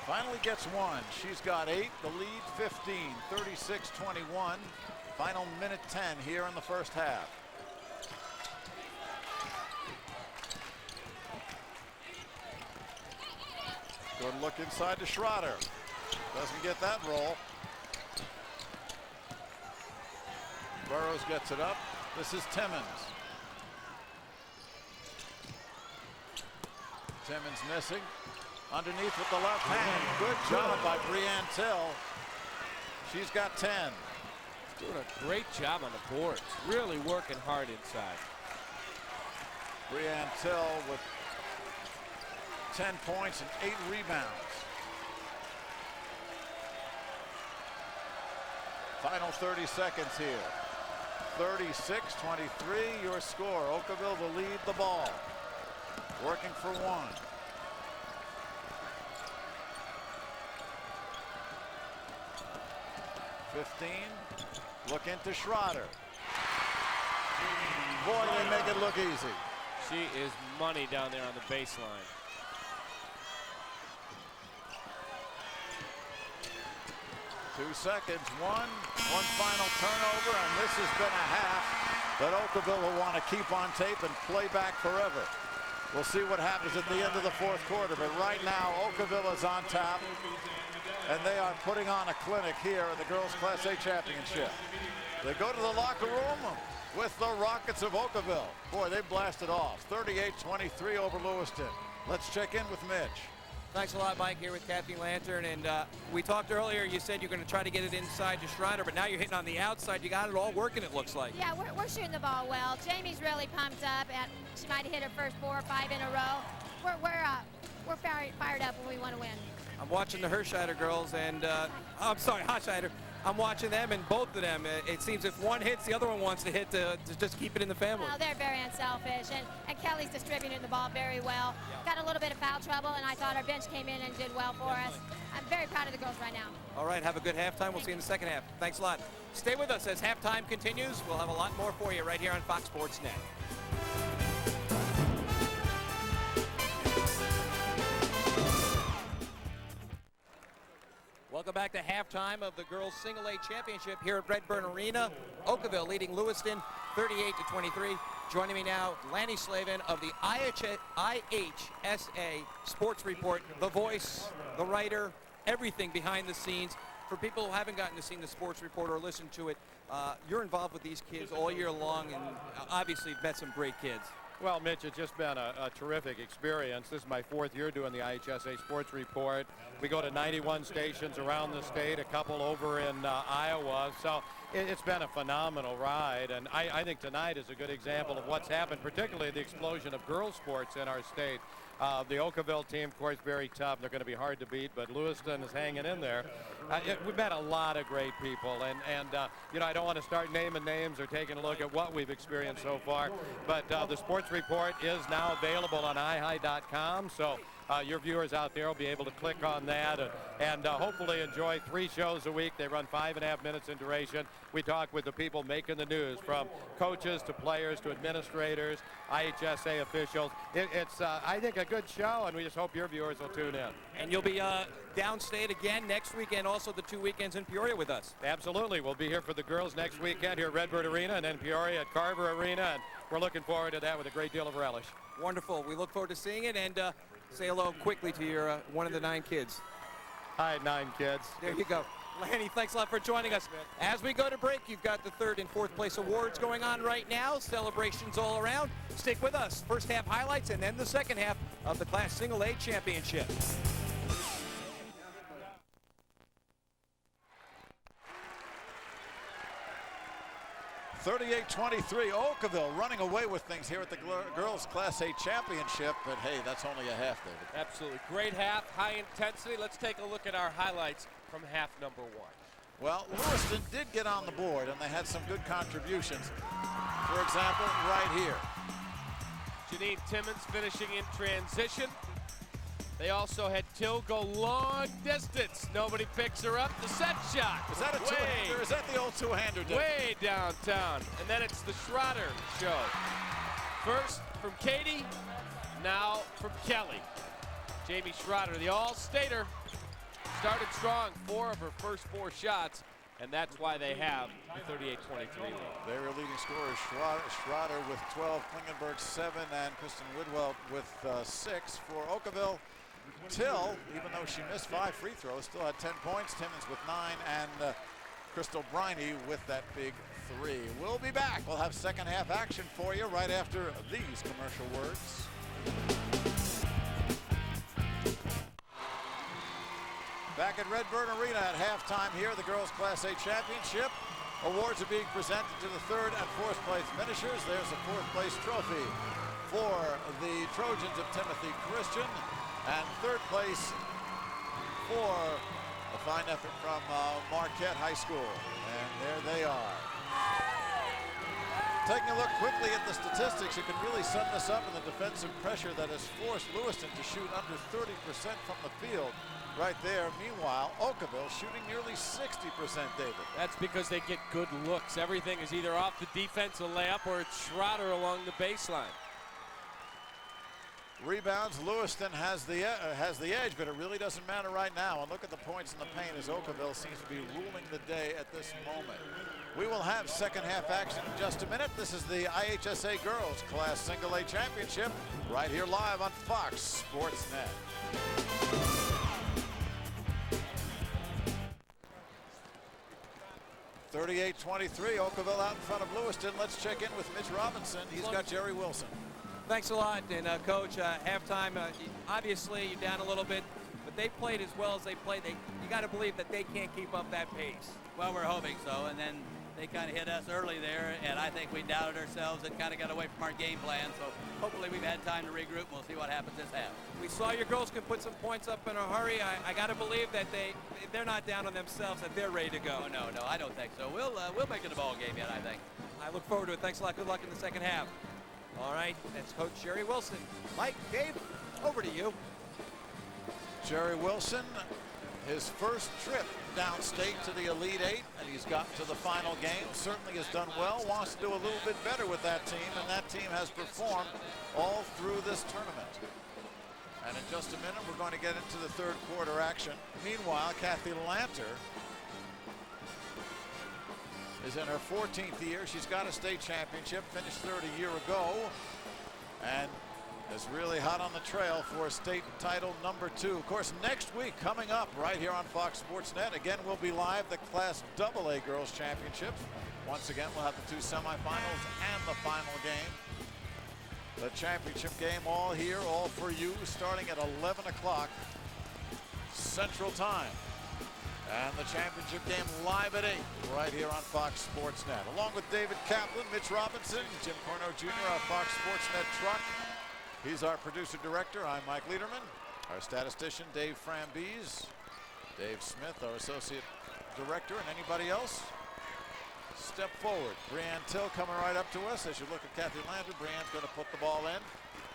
Finally gets one. She's got 8. The lead 15. 36-21. Final minute 10 here in the first half. Good look inside to Schroeder. Doesn't get that roll. Burrows gets it up. This is Timmons. Timmons missing. Underneath with the left hand. Good job by Breanne Till. She's got 10. Doing a great job on the boards. Really working hard inside. Breanne Till with 10 points and 8 rebounds. Final 30 seconds here. 36-23, your score. Okawville will lead the ball. Working for one. Look into Schroeder. Boy, they make it look easy. She is money down there on the baseline. Two seconds, one final turnover, and this has been a half that Okawville will want to keep on tape and play back forever. We'll see what happens at the end of the fourth quarter, but right now Okawville is on top, and they are putting on a clinic here in the Girls Class A Championship. They go to the locker room with the Rockets of Okawville. Boy, they blasted off. 38-23 over Lewiston. Let's check in with Mitch. Thanks a lot, Mike, here with Kathy Lantern. And we talked earlier, you said you're going to try to get it inside to Schroeder, but now you're hitting on the outside. You got it all working, it looks like. Yeah, we're shooting the ball well. Jamie's really pumped up, and she might have hit her first 4 or 5 in a row. We're fired up when we want to win. I'm watching the Hirscheider girls, and I'm sorry, Hochscheider. I'm watching them, and both of them, it seems if one hits, the other one wants to hit to just keep it in the family. Well, they're very unselfish, and Kelly's distributing the ball very well. Got a little bit of foul trouble, and I thought our bench came in and did well for us. I'm very proud of the girls right now. All right, have a good halftime. We'll see you in the second half. Thanks a lot. Stay with us as halftime continues. We'll have a lot more for you right here on Fox Sports Net. Welcome back to halftime of the Girls Single A Championship here at Redburn Arena. Okawville leading Lewiston 38-23. Joining me now, Lanny Slavin of the IHSA Sports Report, the voice, the writer, everything behind the scenes. For people who haven't gotten to see the Sports Report or listen to it, you're involved with these kids all year long, and obviously you've met some great kids. Well, Mitch, it's just been a terrific experience. This is my 4th year doing the IHSA Sports Report. We go to 91 stations around the state, a couple over in Iowa. So it's been a phenomenal ride. And I think tonight is a good example of what's happened, particularly the explosion of girls sports in our state. The Okawville team, of course, very tough. They're going to be hard to beat, but Lewiston is hanging in there. We've met a lot of great people, and you know, I don't want to start naming names or taking a look at what we've experienced so far, but the Sports Report is now available on iHi.com, so your viewers out there will be able to click on that and hopefully enjoy 3 shows a week. They run 5.5 minutes in duration. We talk with the people making the news, from coaches to players to administrators, IHSA officials. It's, I think, a good show, and we just hope your viewers will tune in. And you'll be downstate again next weekend, also the 2 weekends in Peoria with us. Absolutely. We'll be here for the girls next weekend here at Redbird Arena, and then Peoria at Carver Arena, and we're looking forward to that with a great deal of relish. Wonderful. We look forward to seeing it, and say hello quickly to your one of the 9 kids. Hi, 9 kids. There you go. Lanny, thanks a lot for joining us. As we go to break, you've got the 3rd and 4th place awards going on right now. Celebrations all around. Stick with us. First half highlights and then the second half of the Class Single A Championship. (38-23) Okawville running away with things here at the Girls Class A Championship, but hey, that's only a half, David. Absolutely. Great half, high intensity. Let's take a look at our highlights from half number 1. Well, Lewiston did get on the board, and they had some good contributions. For example, right here. Janine Timmons finishing in transition. They also had Till go long distance. Nobody picks her up. The set shot. Is that a two-hander? Is that the old two-hander? Way downtown. And then it's the Schroeder show. First from Katie, now from Kelly. Jamie Schroeder, the all-stater, started strong. 4 of her first 4 shots, and that's why they have the 38-23 lead. Their leading scorers, Schroeder with 12, Klingenberg 7, and Kristen Whitwell with 6 for Okawville. Till, even though she missed 5 free throws, still had 10 points. Timmons with 9, and Crystal Briney with that big three. We'll be back. We'll have second half action for you right after these commercial words. Back at Redbird Arena at halftime here, the Girls Class A Championship. Awards are being presented to the third and fourth place finishers. There's a fourth place trophy for the Trojans of Timothy Christian, and third place for a fine effort from Marquette High School. And there they are. Taking a look quickly at the statistics, you can really sum this up in the defensive pressure that has forced Lewiston to shoot under 30% from the field right there. Meanwhile, Okawville shooting nearly 60%, David. That's because they get good looks. Everything is either off the defensive layup or it's Schroeder along the baseline. Rebounds, Lewiston has the edge, but it really doesn't matter right now. And look at the points in the paint as Okawville seems to be ruling the day at this moment. We will have second half action in just a minute. This is the IHSA Girls Class Single A Championship right here live on Fox Sports Net. (38-23), Okawville out in front of Lewiston. Let's check in with Mitch Robinson. He's got Jerry Wilson. Thanks a lot, and Coach, halftime, obviously you're down a little bit, but they played as well as they played. You got to believe that they can't keep up that pace. Well, we're hoping so, and then they kind of hit us early there, and I think we doubted ourselves and kind of got away from our game plan, so hopefully we've had time to regroup, and we'll see what happens this half. We saw your girls can put some points up in a hurry. I got to believe that they're not down on themselves, that they're ready to go. Oh, no, I don't think so. We'll make it a ball game yet, I think. I look forward to it. Thanks a lot. Good luck in the second half. All right, that's Coach Jerry Wilson. Mike, Dave, over to you. Jerry Wilson, his first trip downstate to the Elite Eight, and he's gotten to the final game. Certainly has done well, wants to do a little bit better with that team, and that team has performed all through this tournament. And in just a minute, we're going to get into the third quarter action. Meanwhile, Kathy Lanter is in her 14th year. She's got a state championship, finished third a year ago, and is really hot on the trail for state title number 2. Of course, next week coming up right here on Fox Sports Net, again, we'll be live the Class AA Girls Championship. Once again, we'll have the 2 semifinals and the final game. The championship game all here, all for you, starting at 11 o'clock Central Time. And the championship game live at 8 right here on Fox Sports Net. Along with David Kaplan, Mitch Robinson, Jim Corno Jr., our Fox Sports Net truck. He's our producer-director. I'm Mike Lederman. Our statistician, Dave Frambies. Dave Smith, our associate director. And anybody else? Step forward. Brianne Till coming right up to us. As you look at Kathy Lander, Brianne's going to put the ball in.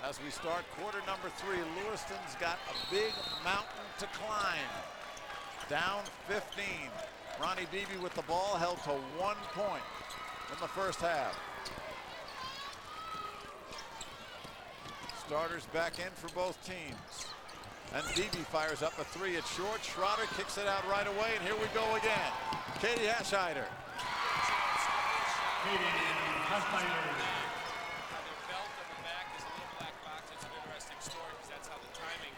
As we start quarter number 3, Lewiston's got a big mountain to climb. Down 15. Ronnie Beebe with the ball, held to 1 point in the first half. Starters back in for both teams. And Beebe fires up a 3 at short. Schroeder kicks it out right away, and here we go again. Katie Hascheider. Katie Hascheider. The belt on the back is a little black box. It's an interesting story because that's how the timing.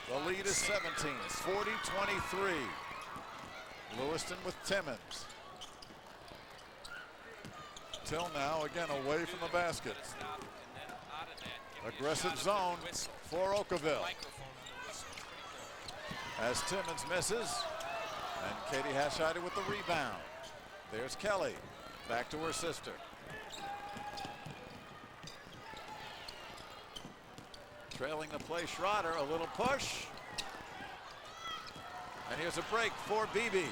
The lead is 17, 40-23. Lewiston with Timmons. Till now, again, away from the basket. Aggressive zone for Okawville. As Timmons misses, and Katie Hascheider with the rebound. There's Kelly, back to her sister. Trailing the play, Schroeder, a little push. And here's a break for Beebe.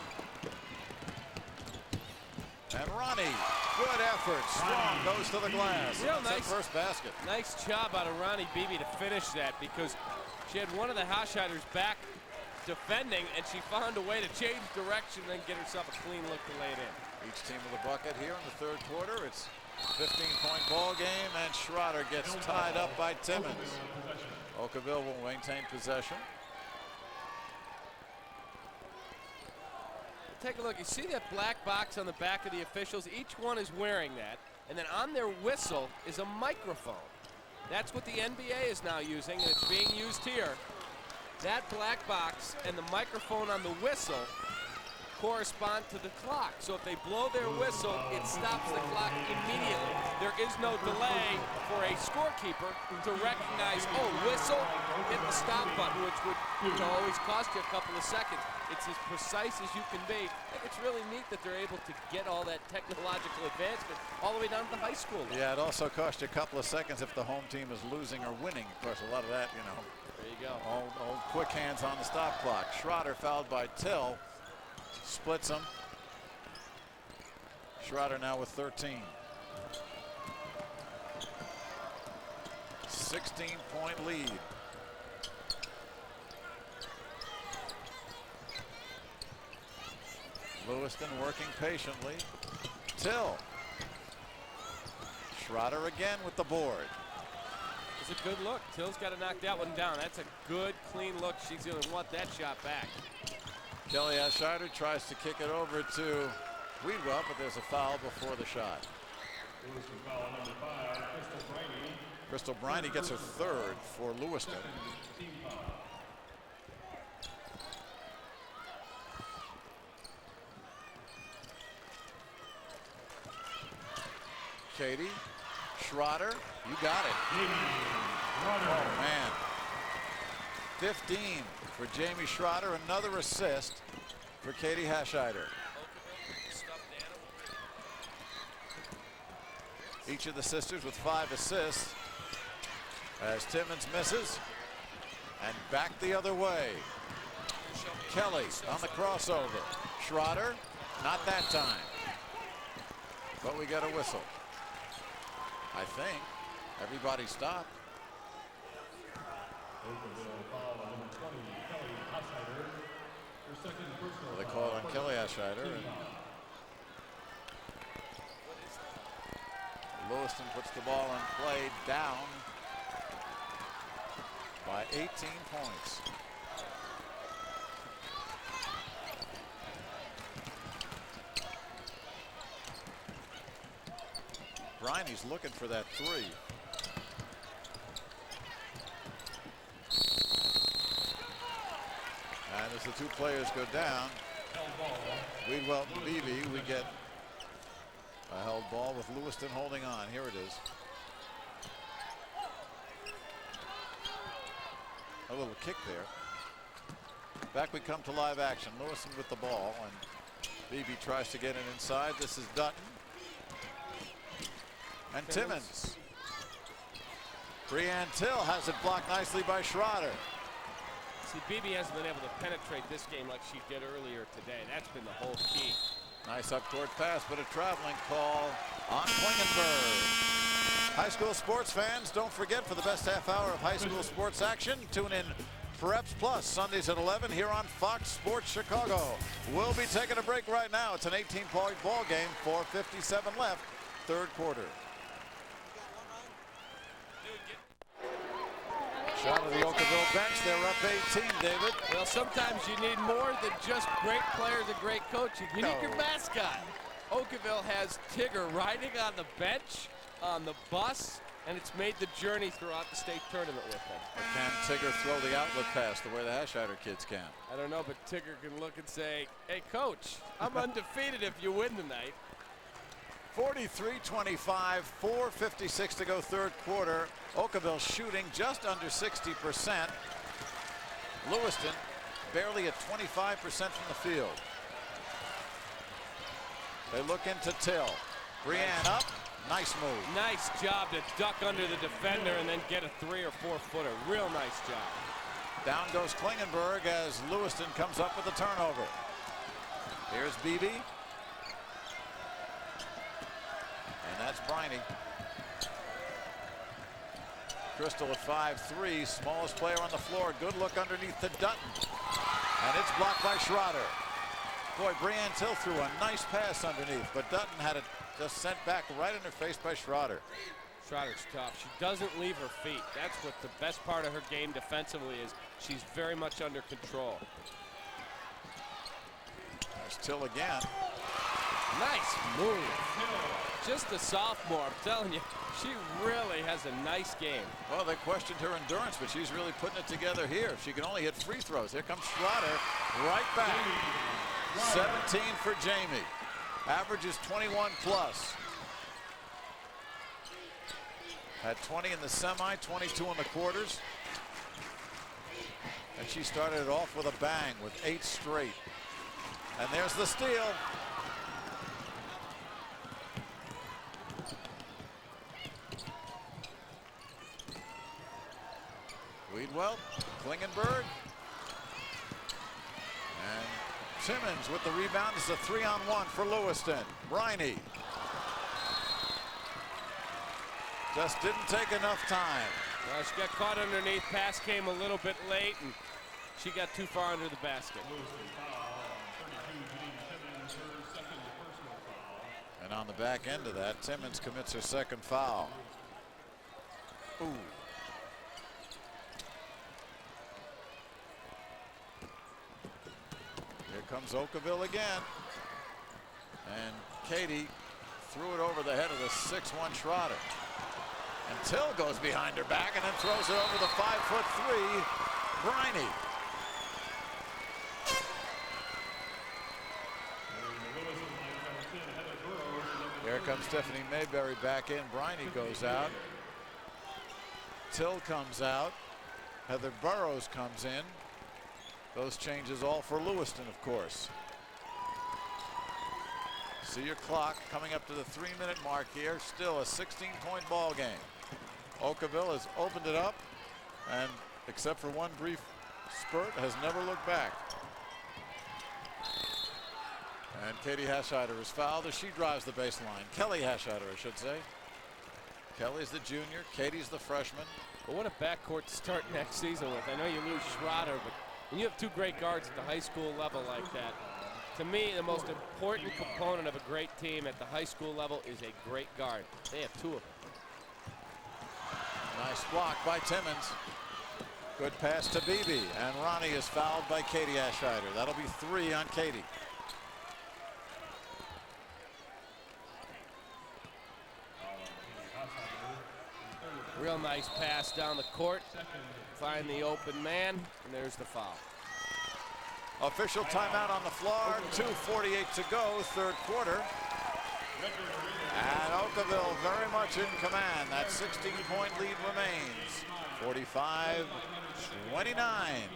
And Ronnie, good effort. Strong goes to the glass. Real That's nice. her first basket. Nice job out of Ronnie Beebe to finish that because she had one of the Hascheiders back defending, and she found a way to change direction and then get herself a clean look to lay it in. Each team with a bucket here in the third quarter. It's a 15-point ball game, and Schroeder gets tied up by Timmons. Okawville will maintain possession. Take a look. You see that black box on the back of the officials? Each one is wearing that. And then on their whistle is a microphone. That's what the NBA is now using, and it's being used here. That black box and the microphone on the whistle correspond to the clock. So if they blow their whistle, it stops the clock immediately. There is no delay for a scorekeeper to recognize, oh, whistle, hit the stop button, which would always cost you a couple of seconds. It's as precise as you can be. I think it's really neat that they're able to get all that technological advancement all the way down to the high school level. Yeah, it also cost you a couple of seconds if the home team is losing or winning. Of course, a lot of that, you know. There you go. Old quick hands on the stop clock. Schroeder fouled by Till. Splits them. Schroeder now with 13. 16-point lead. Lewiston working patiently. Till. Schroeder again with the board. It's a good look. Till's got to knock that one down. That's a good, clean look. She's going to want that shot back. Kelly Ashider tries to kick it over to Weedwell, but there's a foul before the shot. Crystal Briney gets her third for Lewiston. Katie, Schroeder, you got it. Oh, man. 15 for Jamie Schroeder, another assist for Katie Hashider. Each of the sisters with 5 assists as Timmons misses and back the other way. Kelly on the crossover. Schroeder, not that time. But we got a whistle. I think everybody stopped. They call on Kelly Ashider. Lewiston puts the ball in play, down by 18 points. Briney's looking for that three. And as the two players go down, Weedwell and Beebe, we get a held ball with Lewiston holding on. Here it is. A little kick there. Back we come to live action. Lewiston with the ball, and Beebe tries to get it inside. This is Dutton. And Timmons. Brianne Till has it blocked nicely by Schroeder. See, Beebe hasn't been able to penetrate this game like she did earlier today. That's been the whole key. Nice up-court pass, but a traveling call on Klingenberg. High school sports fans, don't forget, for the best half hour of high school sports action, tune in Preps Plus Sundays at 11 here on Fox Sports Chicago. We'll be taking a break right now. It's an 18-point ball game, 4:57 left, third quarter. Shot of the Okawville bench. They're up 18, David. Well, sometimes you need more than just great players and great coaching. You need your mascot. Okawville has Tigger riding on the bench, on the bus, and it's made the journey throughout the state tournament with them. Or can Tigger throw the outlet pass the way the Hashider kids can? I don't know, but Tigger can look and say, hey, coach, I'm undefeated if you win tonight. 43-25, 4:56 to go third quarter. Okawville shooting just under 60%. Lewiston barely at 25% from the field. They look into Till. Brianne up. Nice move. Nice job to duck under the defender and then get a 3 or 4 footer. Real nice job. Down goes Klingenberg as Lewiston comes up with a turnover. Here's Beebe. And that's Briney. Crystal at 5'3", smallest player on the floor. Good look underneath to Dutton. And it's blocked by Schroeder. Boy, Brianne Till threw a nice pass underneath, but Dutton had it just sent back right in her face by Schroeder. Schroeder's tough. She doesn't leave her feet. That's what the best part of her game defensively is. She's very much under control. There's Till again. Nice move. Just a sophomore, I'm telling you, she really has a nice game. Well, they questioned her endurance, but she's really putting it together here. She can only hit free throws. Here comes Schroeder right back. 17 for Jamie. Average is 21 plus. Had 20 in the semi, 22 in the quarters. And she started it off with a bang with 8 straight. And there's the steal. Weedwell, Klingenberg. And Simmons with the rebound. It's a 3-on-1 for Lewiston. Briney. Just didn't take enough time. Well, she got caught underneath. Pass came a little bit late, and she got too far under the basket. And on the back end of that, Simmons commits her second foul. Ooh. Here comes Okawville again. And Katie threw it over the head of the 6'1" Schroeder. And Till goes behind her back and then throws it over the 5'3" Briney. Here comes Stephanie Mayberry back in. Briney goes out. Till comes out. Heather Burrows comes in. Those changes all for Lewiston, of course. See your clock coming up to the 3-minute mark here. Still a 16-point ball game. Okawville has opened it up, and except for one brief spurt, has never looked back. And Katie Hascheider is fouled as she drives the baseline. Kelly Hascheider, I should say. Kelly's the junior. Katie's the freshman. But what a backcourt to start next season with. I know you lose Schroeder, but when you have 2 great guards at the high school level like that, to me, the most important component of a great team at the high school level is a great guard. They have 2 of them. Nice block by Timmons. Good pass to Beebe, and Ronnie is fouled by Katie Hascheider. That'll be 3 on Katie. Real nice pass down the court. Find the open man, and there's the foul. Official timeout on the floor. 2:48 to go, third quarter. And Okawville very much in command. That 16-point lead remains. 45-29.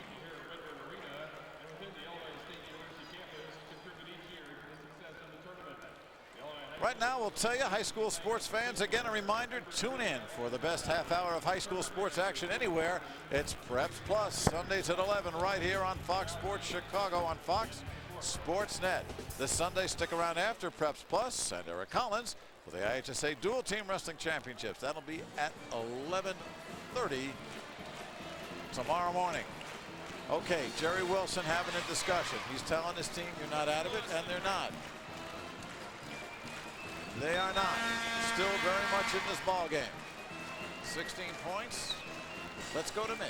Right now, we'll tell you, high school sports fans, again, a reminder, tune in for the best half hour of high school sports action anywhere. It's Preps Plus, Sundays at 11, right here on Fox Sports Chicago on Fox Sports Net. This Sunday, stick around after Preps Plus and Eric Collins for the IHSA Dual Team Wrestling Championships. That'll be at 11:30 tomorrow morning. Okay, Jerry Wilson having a discussion. He's telling his team you're not out of it, and they're not. They are not. Still very much in this ball game. 16 points. Let's go to Mitch.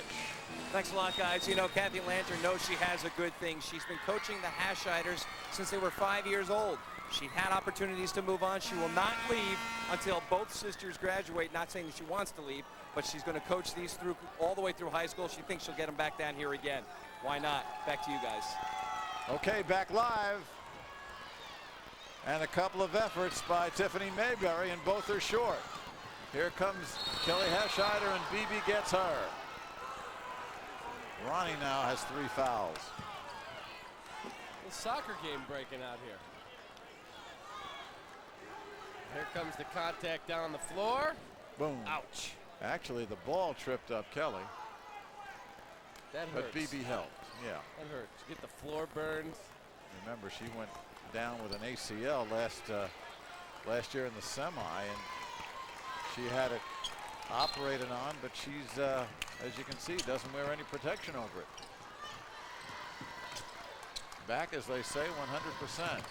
Thanks a lot, guys. You know, Kathy Lantern knows she has a good thing. She's been coaching the Hascheiders since they were 5 years old. She had opportunities to move on. She will not leave until both sisters graduate. Not saying that she wants to leave, but she's going to coach these through all the way through high school. She thinks she'll get them back down here again. Why not? Back to you guys. Okay, back live. And a couple of efforts by Tiffany Mayberry, and both are short. Here comes Kelly Hascheider, and Beebe gets her. Ronnie now has 3 fouls. A soccer game breaking out here. Here comes the contact down the floor. Boom. Ouch. Actually, the ball tripped up Kelly. That hurts. But Beebe helped, yeah. That hurts. Get the floor burns. Remember, she went down with an ACL last year in the semi, and she had it operated on, but she's, as you can see, doesn't wear any protection over it. Back, as they say, 100%.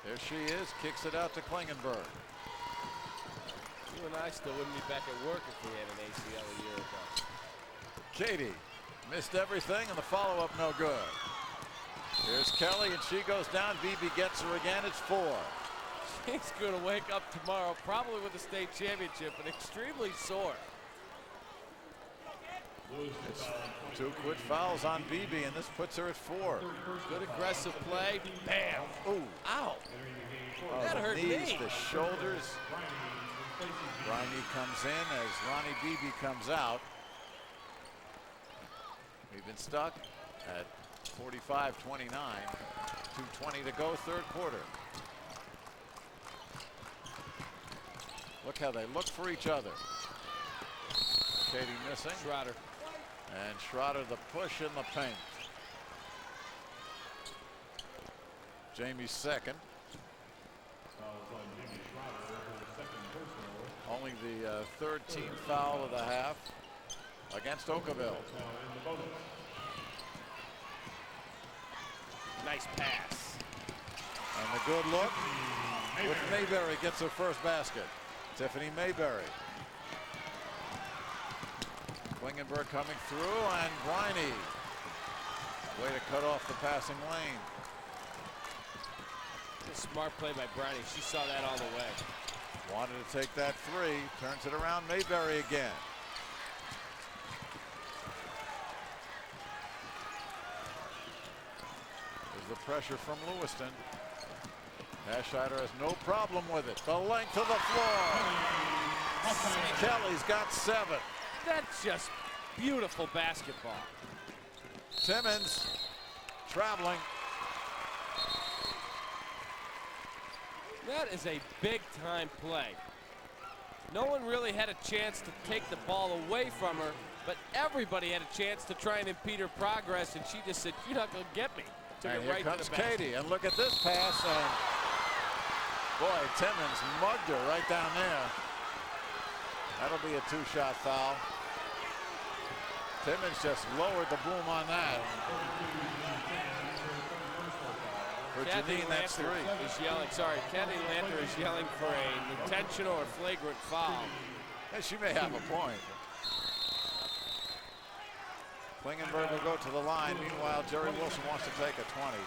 There she is, kicks it out to Klingenberg. You and I still wouldn't be back at work if we had an ACL a year ago. Katie missed everything, and the follow-up no good. Here's Kelly, and she goes down. Beebe gets her again. It's 4. She's going to wake up tomorrow, probably with a state championship, and extremely sore. It's 2 quick fouls on Beebe, and this puts her at 4. Good aggressive play. Bam. Ooh. Ow. Oh, That the hurt knees, me. the shoulders. Briney comes in as Ronnie Beebe comes out. We've been stuck at 45-29. 2:20 to go, third quarter. Look how they look for each other. Katie missing. Schroeder. And Schroeder the push in the paint. Jamie's second. Only the third team foul of the half against Okawville. Nice pass. And the good look with Mayberry gets her first basket. Tiffany Mayberry. Klingenberg coming through, and Briney. Way to cut off the passing lane. Smart play by Briney. She saw that all the way. Wanted to take that 3. Turns it around. Mayberry again. There's the pressure from Lewiston. Ashider has no problem with it. The length of the floor. Kelly's got 7. That's just beautiful basketball. Timmons traveling. That is a big-time play. No one really had a chance to take the ball away from her, but everybody had a chance to try and impede her progress, and she just said, "You're not going to get me." Took And it here right comes to the basket. Katie, and look at this pass. And boy, Timmons mugged her right down there. That'll be a 2-shot foul. Timmons just lowered the boom on that. For Kathy Janine, that's 3. Lanter is yelling. Sorry, Kathy Lanter is yelling for an intentional or flagrant foul. And she may have a point. Klingenberg will go to the line. Meanwhile, Jerry Wilson wants to take a 20.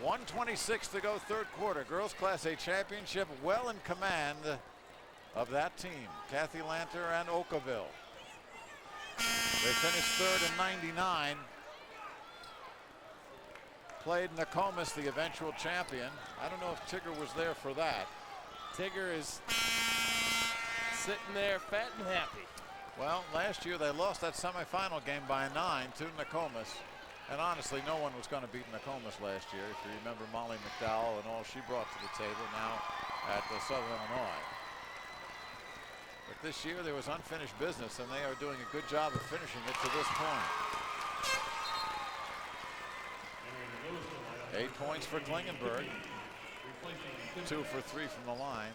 .126 to go, third quarter. Girls Class A championship well in command of that team. Kathy Lanter and Okawville. They finished third in 99. Played Nokomis, the eventual champion. I don't know if Tigger was there for that. Tigger is sitting there fat and happy. Well, last year they lost that semifinal game by 9 to Nokomis. And honestly, no one was going to beat Nokomis last year. If you remember Molly McDowell and all she brought to the table now at Southern Illinois. But this year there was unfinished business, and they are doing a good job of finishing it to this point. 8 points for Klingenberg. 2 for 3 from the line.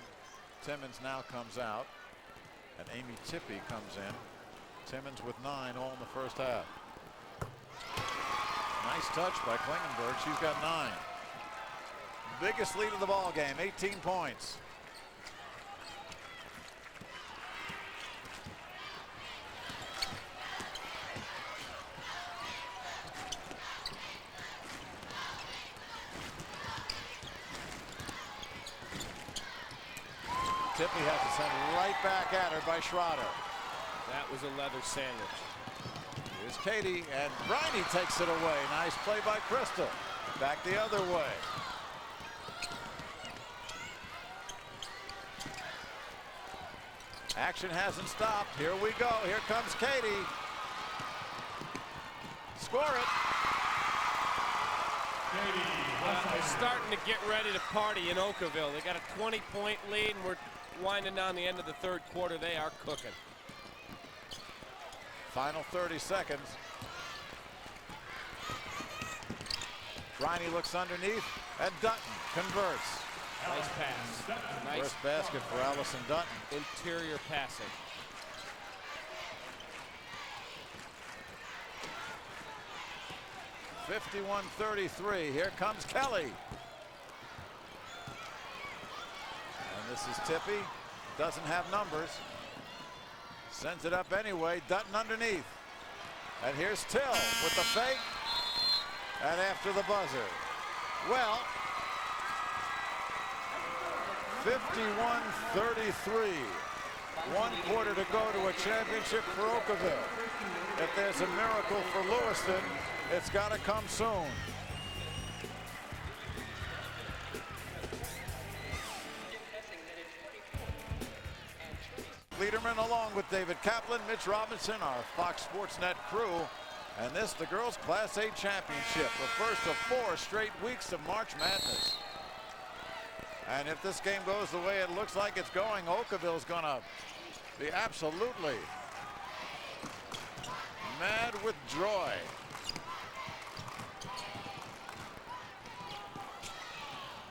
Timmons now comes out, and Amy Tippy comes in. Timmons with 9 all in the first half. Nice touch by Klingenberg. She's got 9. Biggest lead of the ball game, 18 points. Tippy has to send right back at her by Schroeder. That was a leather sandwich. Here's Katie, and Briney takes it away. Nice play by Crystal. Back the other way. Action hasn't stopped. Here we go. Here comes Katie. Score it. They're starting to get ready to party in Okawville. They got a 20-point lead, and we're winding down the end of the third quarter. They are cooking. Final 30 seconds. Briney looks underneath, and Dutton converts. Nice pass. Nice First basket for Allison Dutton. interior passing. (51-33). Here comes Kelly. And this is Tippy. Doesn't have numbers. Sends it up anyway. Dutton underneath. And here's Till with the fake. And after the buzzer. Well, 51-33. 1 quarter to go to a championship for Okawville. If there's a miracle for Lewiston, it's got to come soon. Liederman along with David Kaplan, Mitch Robinson, our Fox Sports Net crew. And this, the girls' Class A championship, the first of 4 straight weeks of March Madness. And if this game goes the way it looks like it's going, Okawville's going to be absolutely mad with joy.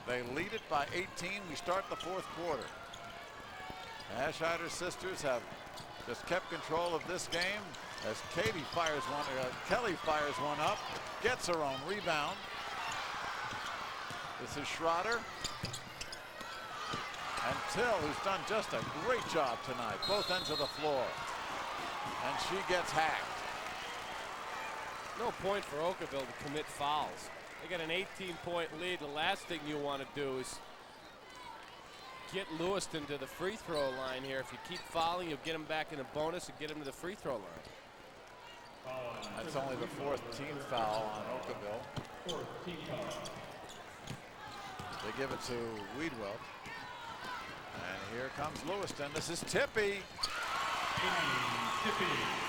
They lead it by 18. We start the 4th quarter. Ashider's sisters have just kept control of this game as Kelly fires one up, gets her own rebound. This is Schroeder. And Till, who's done just a great job tonight, both ends of the floor. And she gets hacked. No point for Okawville to commit fouls. They got an 18-point lead. The last thing you want to do is get Lewiston to the free throw line here. If you keep fouling, you'll get them back in a bonus and get them to the free throw line. That's only the 4th team foul on Okawville. They give it to Weedwell. And here comes Lewiston. This is Tippy.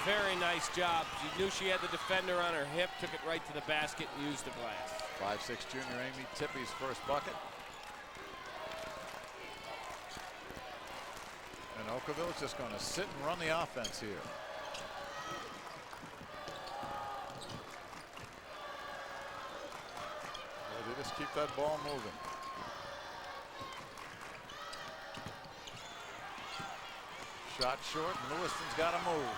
Very nice job. She knew she had the defender on her hip, took it right to the basket and used the glass. 5'6" junior Amy Tippy's first bucket. And Okawville's just going to sit and run the offense here. They just keep that ball moving. Shot short, and Lewiston's got to move.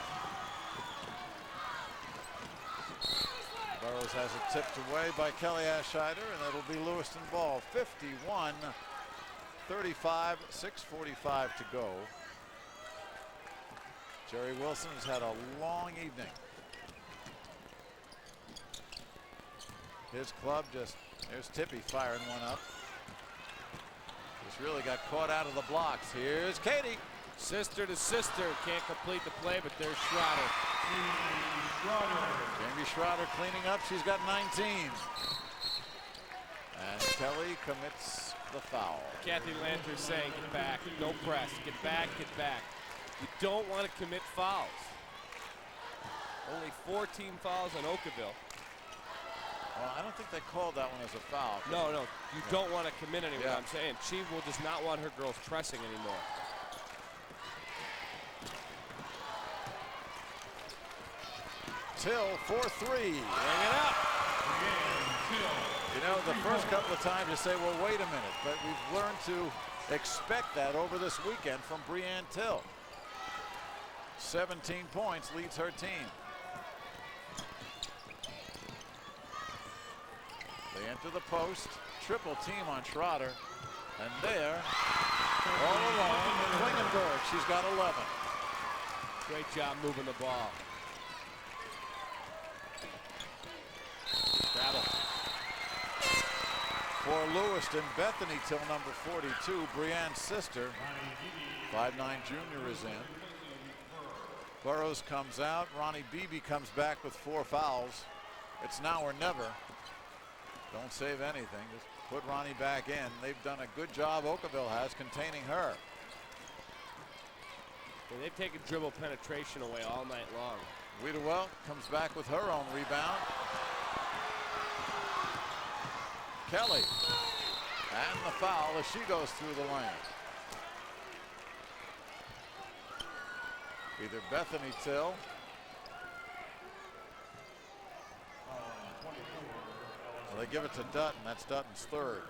Burrows has it tipped away by Kelly Ashider, and it'll be Lewiston ball. 51-35, 6:45 to go. Jerry Wilson has had a long evening. His club just, there's Tippy firing one up. Just really got caught out of the blocks. Here's Katie. Sister to sister, can't complete the play, but there's Schroeder. Jamie Schroeder cleaning up. She's got 19. And Kelly commits the foul. Kathy Lanter saying, get back, don't press, get back, get back. You don't want to commit fouls. Only 4 team fouls on Okawville. Well, I don't think they called that one as a foul. No, you don't want to commit anyone. Yeah. I'm saying she does not want her girls pressing anymore. Till for 3. Bring it up. You know, the first couple of times you say, well, wait a minute. But we've learned to expect that over this weekend from Breanne Till. 17 points leads her team. They enter the post. Triple team on Schroeder. And there, all along, Klingenberg. She's got 11. Great job moving the ball. Travel. For Lewiston, Bethany Till, number 42, Breanne's sister. 5'9" junior is in. Burrows comes out. Ronnie Beebe comes back with 4 fouls. It's now or never. Don't save anything. Just put Ronnie back in. They've done a good job, Okawville has, containing her. They've taken dribble penetration away all night long. Weidewell comes back with her own rebound. Kelly. And the foul as she goes through the lane. Either Bethany Till. Well, they give it to Dutton. That's Dutton's 3rd.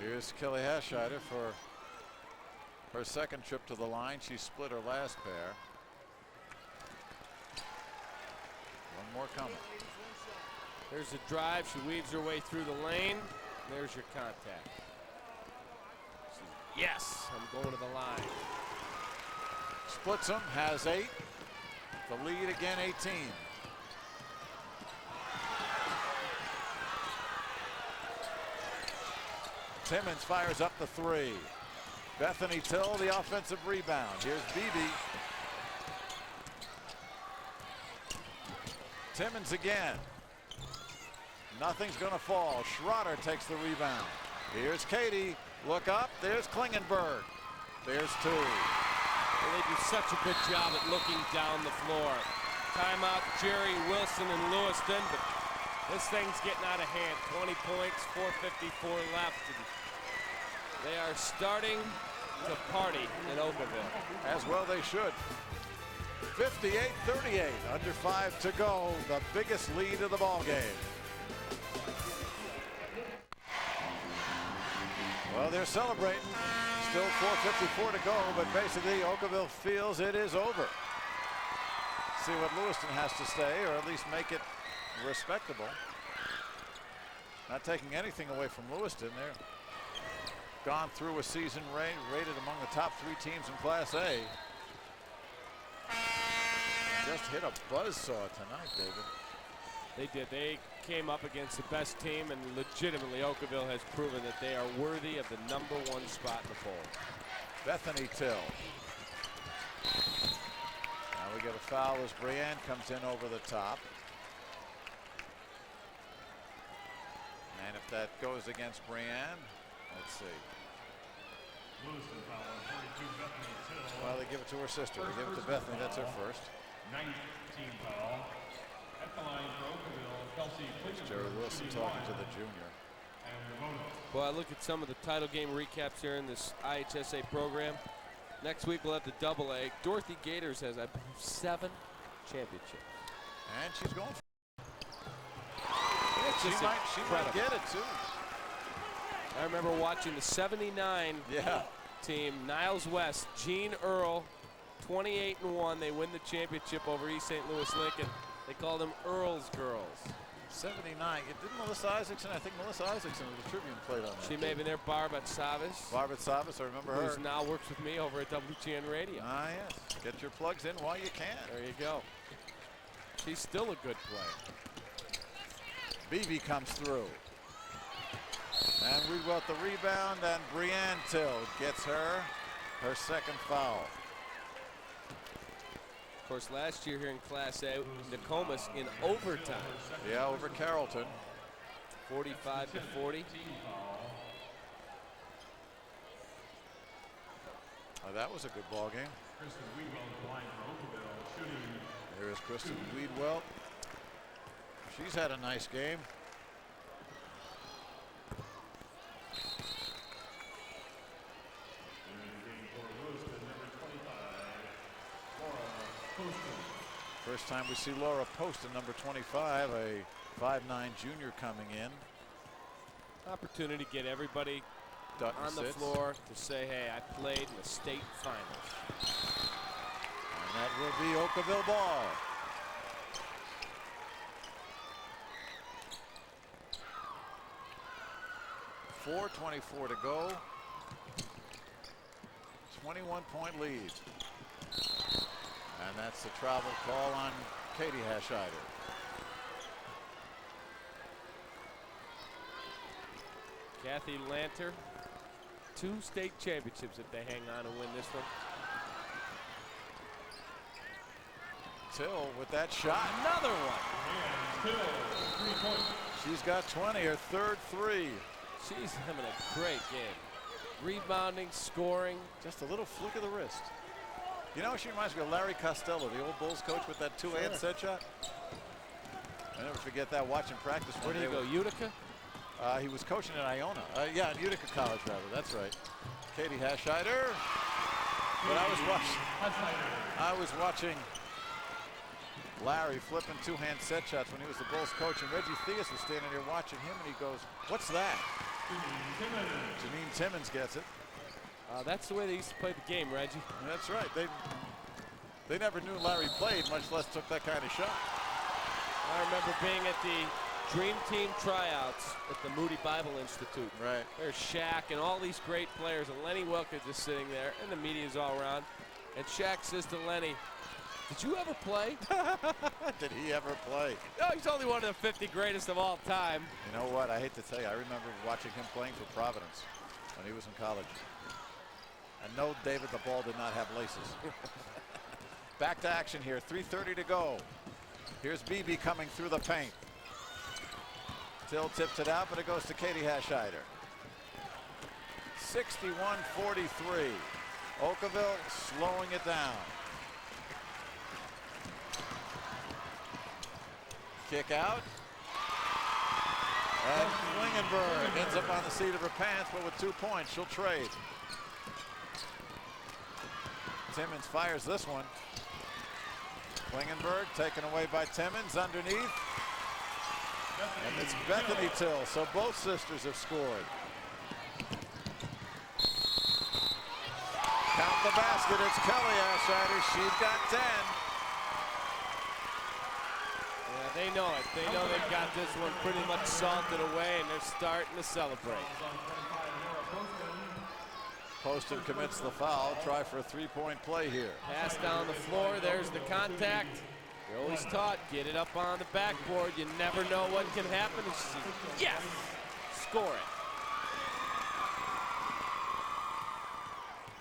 Here's Kelly Ashider for her 2nd trip to the line. She split her last pair. One more coming. There's a drive. She weaves her way through the lane. There's your contact. Yes, I'm going to the line. Splits them, has 8. The lead again, 18. Timmons fires up the three. Bethany Till, the offensive rebound. Here's Beebe. Timmons again. Nothing's going to fall. Schroeder takes the rebound. Here's Katie. Look up. There's Klingenberg. There's two. Well, they do such a good job at looking down the floor. Timeout, Jerry, Wilson, and Lewiston, but this thing's getting out of hand. 20 points, 4:54 left. And they are starting to party in Okawville. As well they should. 58-38, under 5 to go. The biggest lead of the ball game. Well, they're celebrating. Still 4:54 to go, but basically Okawville feels it is over. See what Lewiston has to say, or at least make it respectable. Not taking anything away from Lewiston. They're gone through a season rated among the top 3 teams in Class A. Just hit a buzzsaw tonight, David. They did. They came up against the best team, and legitimately Okawville has proven that they are worthy of the #1 spot in the poll. Bethany Till. Now we get a foul as Brienne comes in over the top. And if that goes against Brienne, let's see. Well, they give it to her sister. They give it to Bethany. That's her first. 19 foul. At the line for Okawville, Kelsey Klingenberg. Jerry Wilson talking to the junior. Well, I look at some of the title game recaps here in this IHSA program. Next week we'll have the AA. Dorothy Gators has, I believe, 7 championships. And she's going for It's she just might get it, too. I remember watching the 79 team, Niles West, Gene Earl, 28-1. They win the championship over East St. Louis Lincoln. They call them Earl's Girls. 79. Didn't Melissa Isaacson, I think Melissa Isaacson of the Tribune played on that. She may have been there, Barbat Savas. Barbat Savas, I remember her. Who now works with me over at WGN Radio. Ah, yes. Get your plugs in while you can. There you go. She's still a good player. Beebe comes through. And we got the rebound, and Brienne Till gets her second foul. Of course, last year here in Class A, Nokomis in overtime. Yeah, over Carrollton. 45-40. Oh, that was a good ball game. There is Kristen Weedwell. She's had a nice game. First time we see Laura Poston, number 25, a 5'9" junior coming in. Opportunity to get everybody Dutton on the sits. floor to say, hey, I played in the state finals. And that will be Okawville ball. .4:24 to go. 21-point lead. And that's the travel call on Katie Hascheider. Kathy Lanter, 2 state championships if they hang on and win this one. Till with that shot. Another one. She's got 20, her third 3. She's having a great game. Rebounding, scoring. Just a little flick of the wrist. You know, she reminds me of Larry Costello, the old Bulls coach with that 2-hand set shot. I never forget that watching practice. Where did he go, Utica? He was coaching at Iona. Yeah, at Utica College, rather. That's right. Katie Hascheider. But I was watching Larry flipping 2-hand set shots when he was the Bulls coach, and Reggie Theus was standing there watching him, and he goes, "What's that?" Janine Timmons gets it. That's the way they used to play the game, Reggie. That's right. They never knew Larry played, much less took that kind of shot. I remember being at the Dream Team tryouts at the Moody Bible Institute. Right. There's Shaq and all these great players, and Lenny Wilkins is sitting there, and the media's all around. And Shaq says to Lenny, "Did you ever play?" Did he ever play? No, he's only one of the 50 greatest of all time. You know what? I hate to tell you, I remember watching him playing for Providence. when he was in college. And no, David, the ball did not have laces. Back to action here. 3:30 to go. Here's Beebe coming through the paint. Till tips it out, but it goes to Katie Hascheider. 61-43. Okawville slowing it down. Kick out. And Klingenberg ends up on the seat of her pants, but with 2 points, she'll trade. Timmons fires this one. Klingenberg taken away by Timmons underneath. And it's Bethany Till, so both sisters have scored. Count the basket, it's Kelly Hascheider, she's got 10. Yeah, they know it. They know they've got this one pretty much salted away, and they're starting to celebrate. Poston commits the foul. Try for a three-point play here. Pass down the floor. There's the contact. You're always taught, get it up on the backboard. You never know what can happen. Yes! Score it.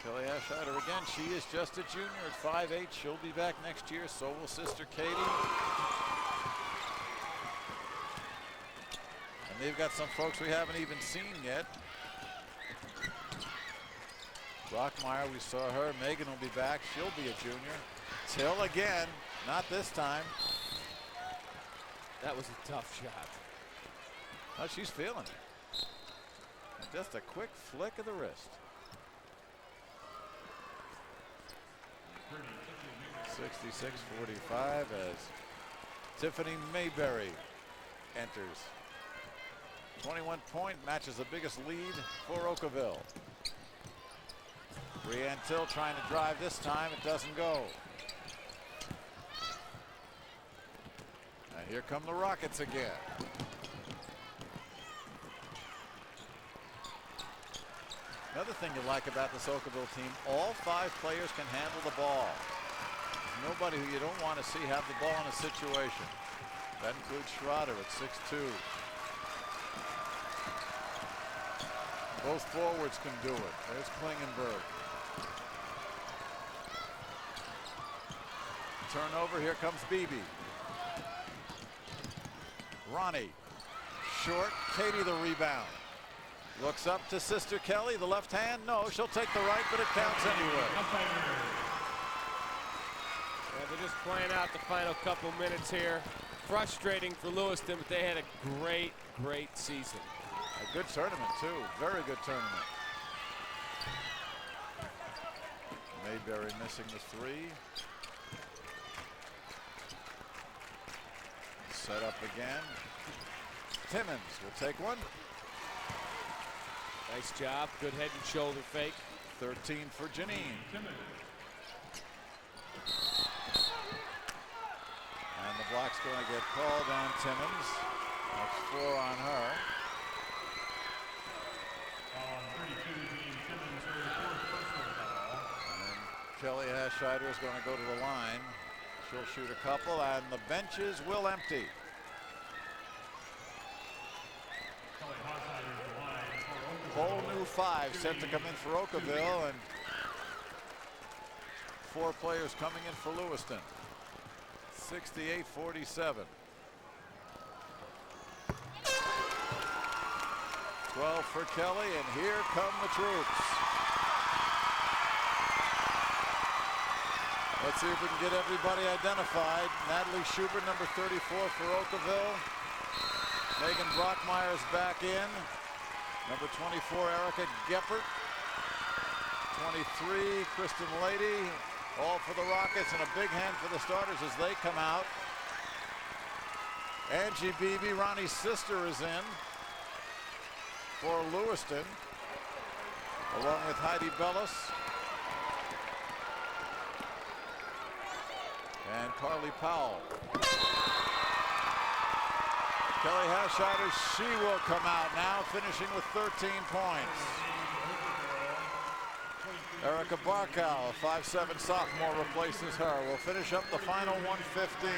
Kelly Hascheider again. She is just a junior at 5'8". She'll be back next year. So will sister Katie. And they've got some folks we haven't even seen yet. Brockmeyer, we saw her. Megan will be back. She'll be a junior. Till again. Not this time. That was a tough shot. Oh, she's feeling it. Just a quick flick of the wrist. 66-45 as Tiffany Mayberry enters. 21-point matches the biggest lead for Okawville. Brianne Till trying to drive this time. It doesn't go. And here come the Rockets again. Another thing you like about this Okawville team, all 5 players can handle the ball. There's nobody who you don't want to see have the ball in a situation. That includes Schroeder at 6'2". Both forwards can do it. There's Klingenberg. Turnover, here comes Beebe. Ronnie, short, Katie the rebound. Looks up to sister Kelly, the left hand, no, she'll take the right, but it counts anyway. Yeah, they're just playing out the final couple minutes here. Frustrating for Lewiston, but they had a great, great season. A good tournament too, very good tournament. Mayberry missing the 3. Set up again. Timmons will take one. Nice job. Good head and shoulder fake. 13 for Janine. And the block's going to get called on Timmons. That's 4 on her. And Kelly Hascheider is going to go to the line. She'll shoot a couple, and the benches will empty. Whole new 5 set to come in for Okawville, and 4 players coming in for Lewiston. 68-47. 12 for Kelly, and here come the troops. Let's see if we can get everybody identified. Natalie Schubert, number 34 for Okawville. Megan Brockmeyer's back in. Number 24, Erica Geppert. 23, Kristen Lady. All for the Rockets, and a big hand for the starters as they come out. Angie Beebe, Ronnie's sister, is in for Lewiston, along with Heidi Bellis and Carly Powell. Kelly Hascheider, she will come out now, finishing with 13 points. Erica Barkow, a 5'7" sophomore, replaces her. We'll finish up the final 115.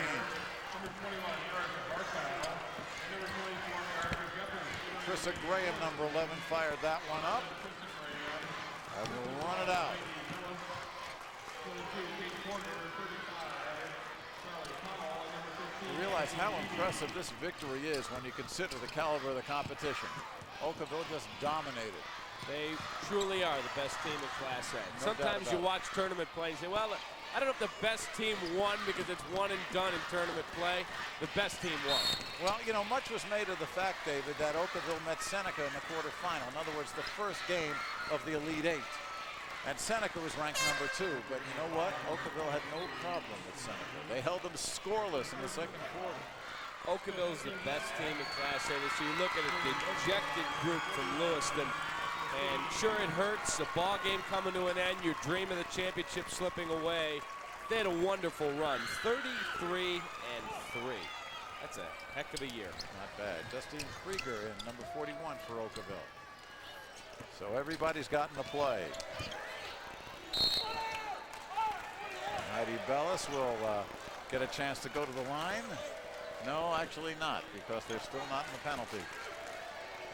Trissa Graham, number 11, fired that one up. And we'll run it out. You realize how impressive this victory is when you consider the caliber of the competition. Okawville just dominated. They truly are the best team in Class A. No Sometimes doubt you about watch tournament play and say, well, I don't know if the best team won because it's one and done in tournament play. The best team won. Well, you know, much was made of the fact, David, that Okawville met Seneca in the quarterfinal. In other words, the first game of the Elite Eight. And Seneca was ranked number 2. But you know what? Okawville had no problem with Seneca. They held them scoreless in the second quarter. Okawville is the best team in Class A. So you look at a dejected group from Lewiston. And sure, it hurts. A ball game coming to an end. Your dream of the championship slipping away. They had a wonderful run. 33-3. That's a heck of a year. Not bad. Justine Krieger in number 41 for Okawville. So everybody's gotten to play. Heidi Bellis will get a chance to go to the line. No, actually not, because they're still not in the penalty.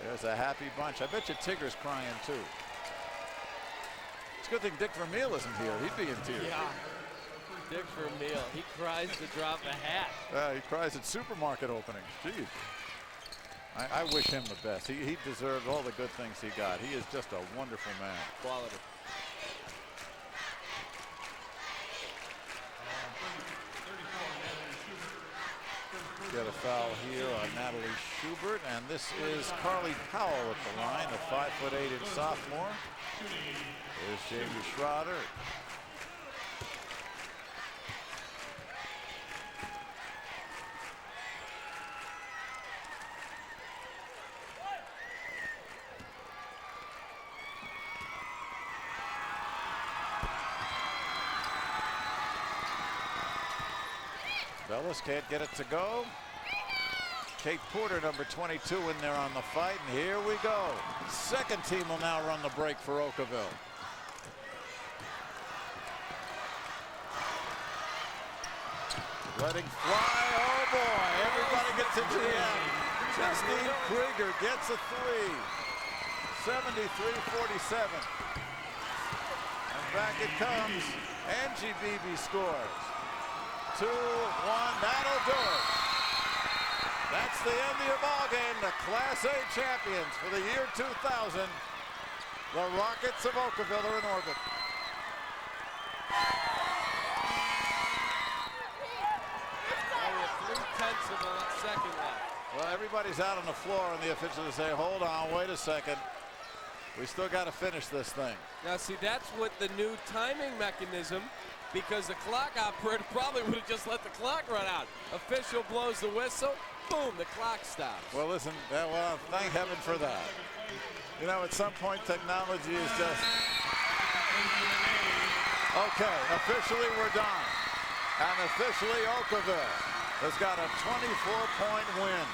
There's a happy bunch. I bet you Tigger's crying too. It's a good thing Dick Vermeil isn't here. He'd be in tears. Yeah. Dick Vermeil. He cries to drop a hat. He cries at supermarket openings. Gee. I wish him the best. He deserved all the good things he got. He is just a wonderful man. Quality. Get a foul here on Natalie Schubert, and this is Carly Powell at the line, a 5'8" sophomore. There's Jamie Schroeder. Bellis can't get it to go. Kate Porter, number 22, in there on the fight, and here we go. Second team will now run the break for Okawville. Letting fly, oh boy, everybody gets into the end. Justine Krieger gets a 3. 73-47. And back it comes. Angie Beebe scores. 2-1, that'll do it. That's the end of your ball game. The Class A champions for the year 2000. The Rockets of Okawville are in orbit. Only 3/10 of a second left. Well, everybody's out on the floor, and the officials say, hold on, wait a second. We still got to finish this thing. Now, see, that's what the new timing mechanism, because the clock operator probably would have just let the clock run out. Official blows the whistle, boom, the clock stops. Well, listen, well, thank heaven for that. You know, at some point, technology is just... Okay, officially we're done. And officially Okawville has got a 24-point win.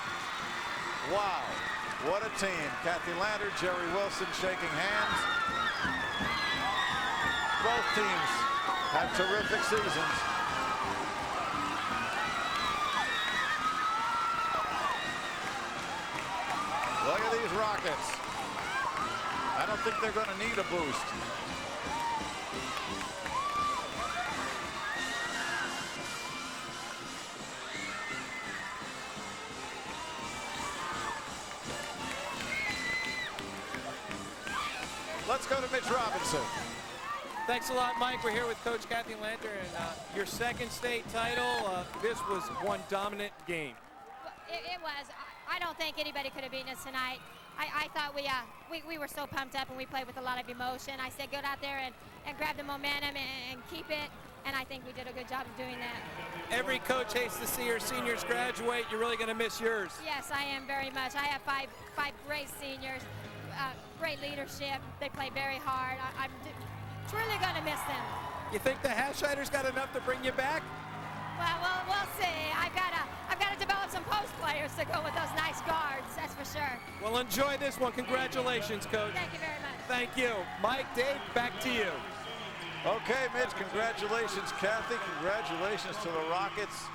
Wow, what a team. Kathy Lander, Jerry Wilson shaking hands. Both teams have terrific seasons. Look at these Rockets. I don't think they're going to need a boost. Let's go to Mitch Robinson. Thanks a lot, Mike. We're here with Coach Kathy Lanter, and your second state title. This was one dominant game. It was. I don't think anybody could have beaten us tonight. I thought we were so pumped up and we played with a lot of emotion. I said, get out there and grab the momentum and keep it. And I think we did a good job of doing that. Every coach hates to see her seniors graduate. You're really going to miss yours. Yes, I am very much. I have five great seniors, great leadership. They play very hard. I'm truly going to miss them. You think the Hashiders got enough to bring you back? Well, we'll see. I've got to develop some post players to go with those nice guards. That's for sure. Well, enjoy this one. Congratulations, Coach. Thank you very much. Thank you. Mike, Dave, back to you. Okay, Mitch, congratulations, Kathy. Congratulations to the Rockets.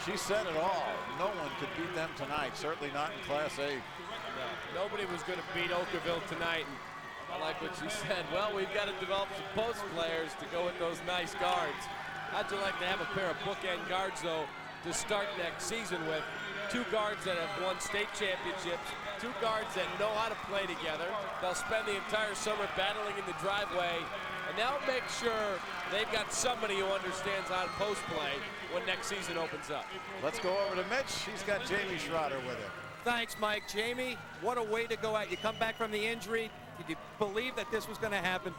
She said it all. No one could beat them tonight, certainly not in Class A. No, nobody was going to beat Okawville tonight. And I like what she said. Well, we've got to develop some post players to go with those nice guards. How'd you like to have a pair of bookend guards, though, to start next season with? 2 guards that have won state championships, 2 guards that know how to play together. They'll spend the entire summer battling in the driveway, and they'll make sure they've got somebody who understands how to post play when next season opens up. Let's go over to Mitch. He's got Jamie Schroeder with him. Thanks, Mike. Jamie, what a way to go out. You come back from the injury. Did you believe that this was going to happen?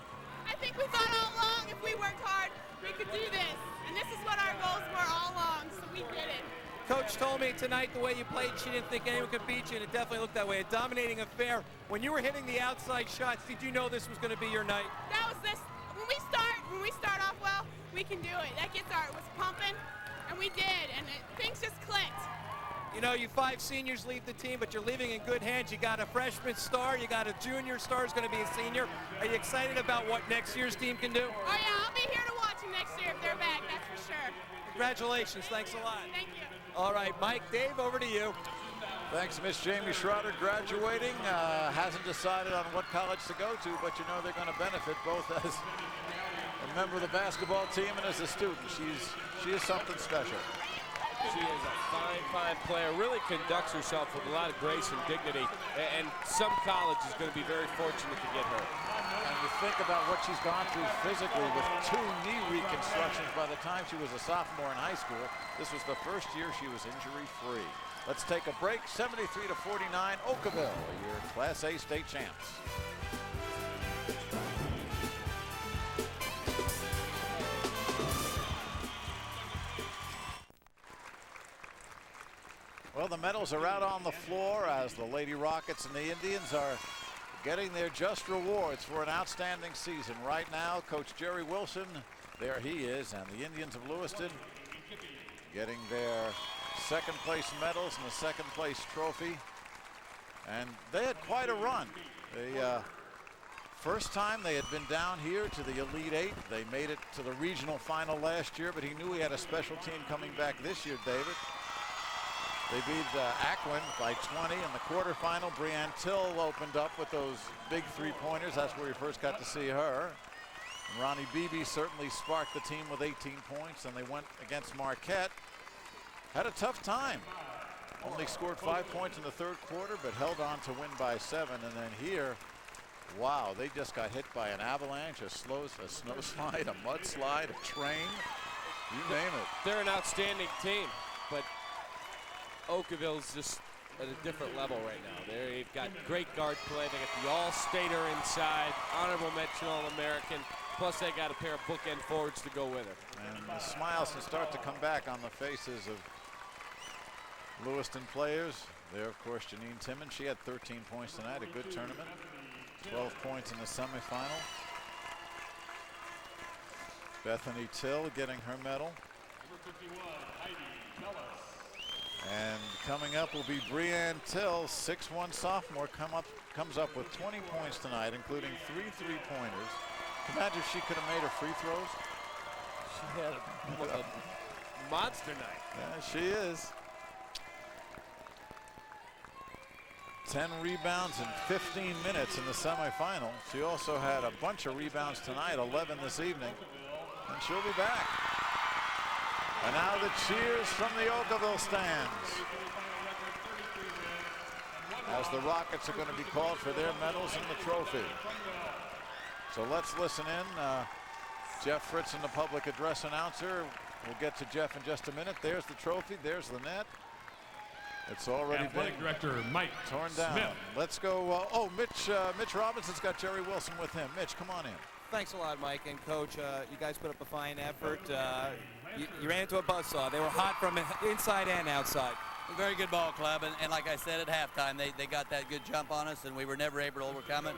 I think we thought all along if we worked hard, we could do this. And this is what our goals were all along, so we did it. Coach told me tonight the way you played, she didn't think anyone could beat you, and it definitely looked that way. A dominating affair. When you were hitting the outside shots, did you know this was going to be your night? That was this. When we start off well, we can do it. That gets it was pumping, and we did, and things just clicked. You know, you 5 seniors leave the team, but you're leaving in good hands. You got a freshman star, you got a junior star who's going to be a senior. Are you excited about what next year's team can do? Oh yeah, I'll be here to watch them next year if they're back, that's for sure. Congratulations, thanks a lot. Thank you. All right, Mike, Dave, over to you. Thanks, Miss Jamie Schroeder, graduating. Hasn't decided on what college to go to, but you know they're going to benefit both as a member of the basketball team and as a student. She is something special. She is a fine, fine player, really conducts herself with a lot of grace and dignity, and some college is going to be very fortunate to get her. And you think about what she's gone through physically with 2 knee reconstructions by the time she was a sophomore in high school. This was the first year she was injury-free. Let's take a break. 73-49, Okawville, your Class A state champs. Well, the medals are out on the floor as the Lady Rockets and the Indians are getting their just rewards for an outstanding season. Right now, Coach Jerry Wilson, there he is, and the Indians of Lewiston getting their second place medals and the second place trophy. And they had quite a run. The first time they had been down here to the Elite 8. They made it to the regional final last year, but he knew he had a special team coming back this year, David. They beat Aquin by 20 in the quarterfinal. Brianne Till opened up with those big 3-pointers. That's where we first got to see her. And Ronnie Beebe certainly sparked the team with 18 points, and they went against Marquette. Had a tough time. Only scored 5 points in the third quarter, but held on to win by 7. And then here, wow, they just got hit by an avalanche, a snowslide, a mudslide, a train, you name it. They're an outstanding team, but Okawville's just at a different level right now. They've got great guard play. They got the All-Stater inside, honorable mention All-American. Plus, they got a pair of bookend forwards to go with it. And the smiles can start to come back on the faces of Lewiston players. There, of course, Janine Timmons. She had 13 points tonight, a good tournament. 12 points in the semifinal. Bethany Till getting her medal. And coming up will be Brianne Till, 6'1" sophomore, comes up with 20 points tonight, including 3 3-pointers. Imagine if she could have made her free throws. She had a monster night. Yeah, she is. 10 rebounds in 15 minutes in the semifinal. She also had a bunch of rebounds tonight, 11 this evening, and she'll be back. And now the cheers from the Okawville stands as the Rockets are going to be called for their medals and the trophy. So let's listen in. Jeff Fritzen, the public address announcer. We'll get to Jeff in just a minute. There's the trophy. There's the net. It's already Athletic been Director Mike torn down. Smith. Let's go. Oh, Mitch Robinson's got Jerry Wilson with him. Mitch, come on in. Thanks a lot, Mike. And Coach, you guys put up a fine effort. You ran into a buzzsaw. They were hot from inside and outside. A very good ball club, and like I said at halftime, they got that good jump on us, and we were never able to overcome it.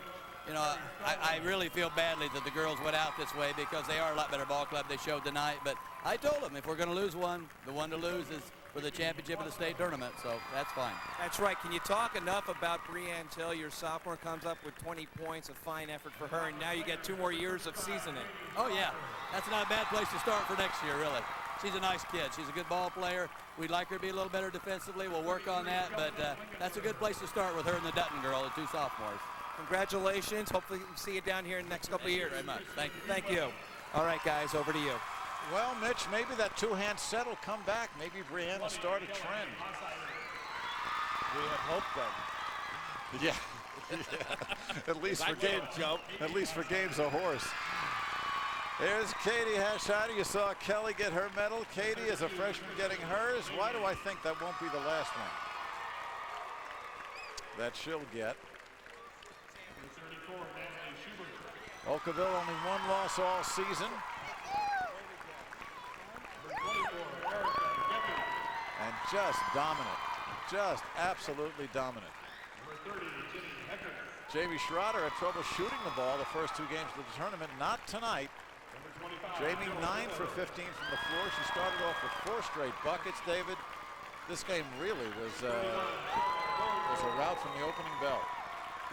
You know, I really feel badly that the girls went out this way because they are a lot better ball club they showed tonight. But I told them if we're going to lose one, the one to lose is for the championship of the state tournament, so that's fine. That's right. Can you talk enough about Brianne Till? Your sophomore comes up with 20 points, a fine effort for her, and now you get 2 more years of seasoning. Oh, yeah. That's not a bad place to start for next year, really. She's a nice kid. She's a good ball player. We'd like her to be a little better defensively. We'll work on that, but that's a good place to start with her and the Dutton girl, the 2 sophomores. Congratulations. Hopefully we'll see you down here in the next couple of years. Very much. Thank you. Thank you. All right, guys, over to you. Well, Mitch, maybe that two-hand set will come back. Maybe Brianne will start a trend. We have hope then. Yeah. At least for games of horse. There's Katie Hashida. You saw Kelly get her medal. Katie is a freshman getting hers. Why do I think that won't be the last one that she'll get? Okawville only one loss all season. And just dominant. Just absolutely dominant. Jamie Schroeder had trouble shooting the ball the first two games of the tournament. Not tonight. Jamie 9 for 15 from the floor. She started off with 4 straight buckets. David, this game really was a rout from the opening bell.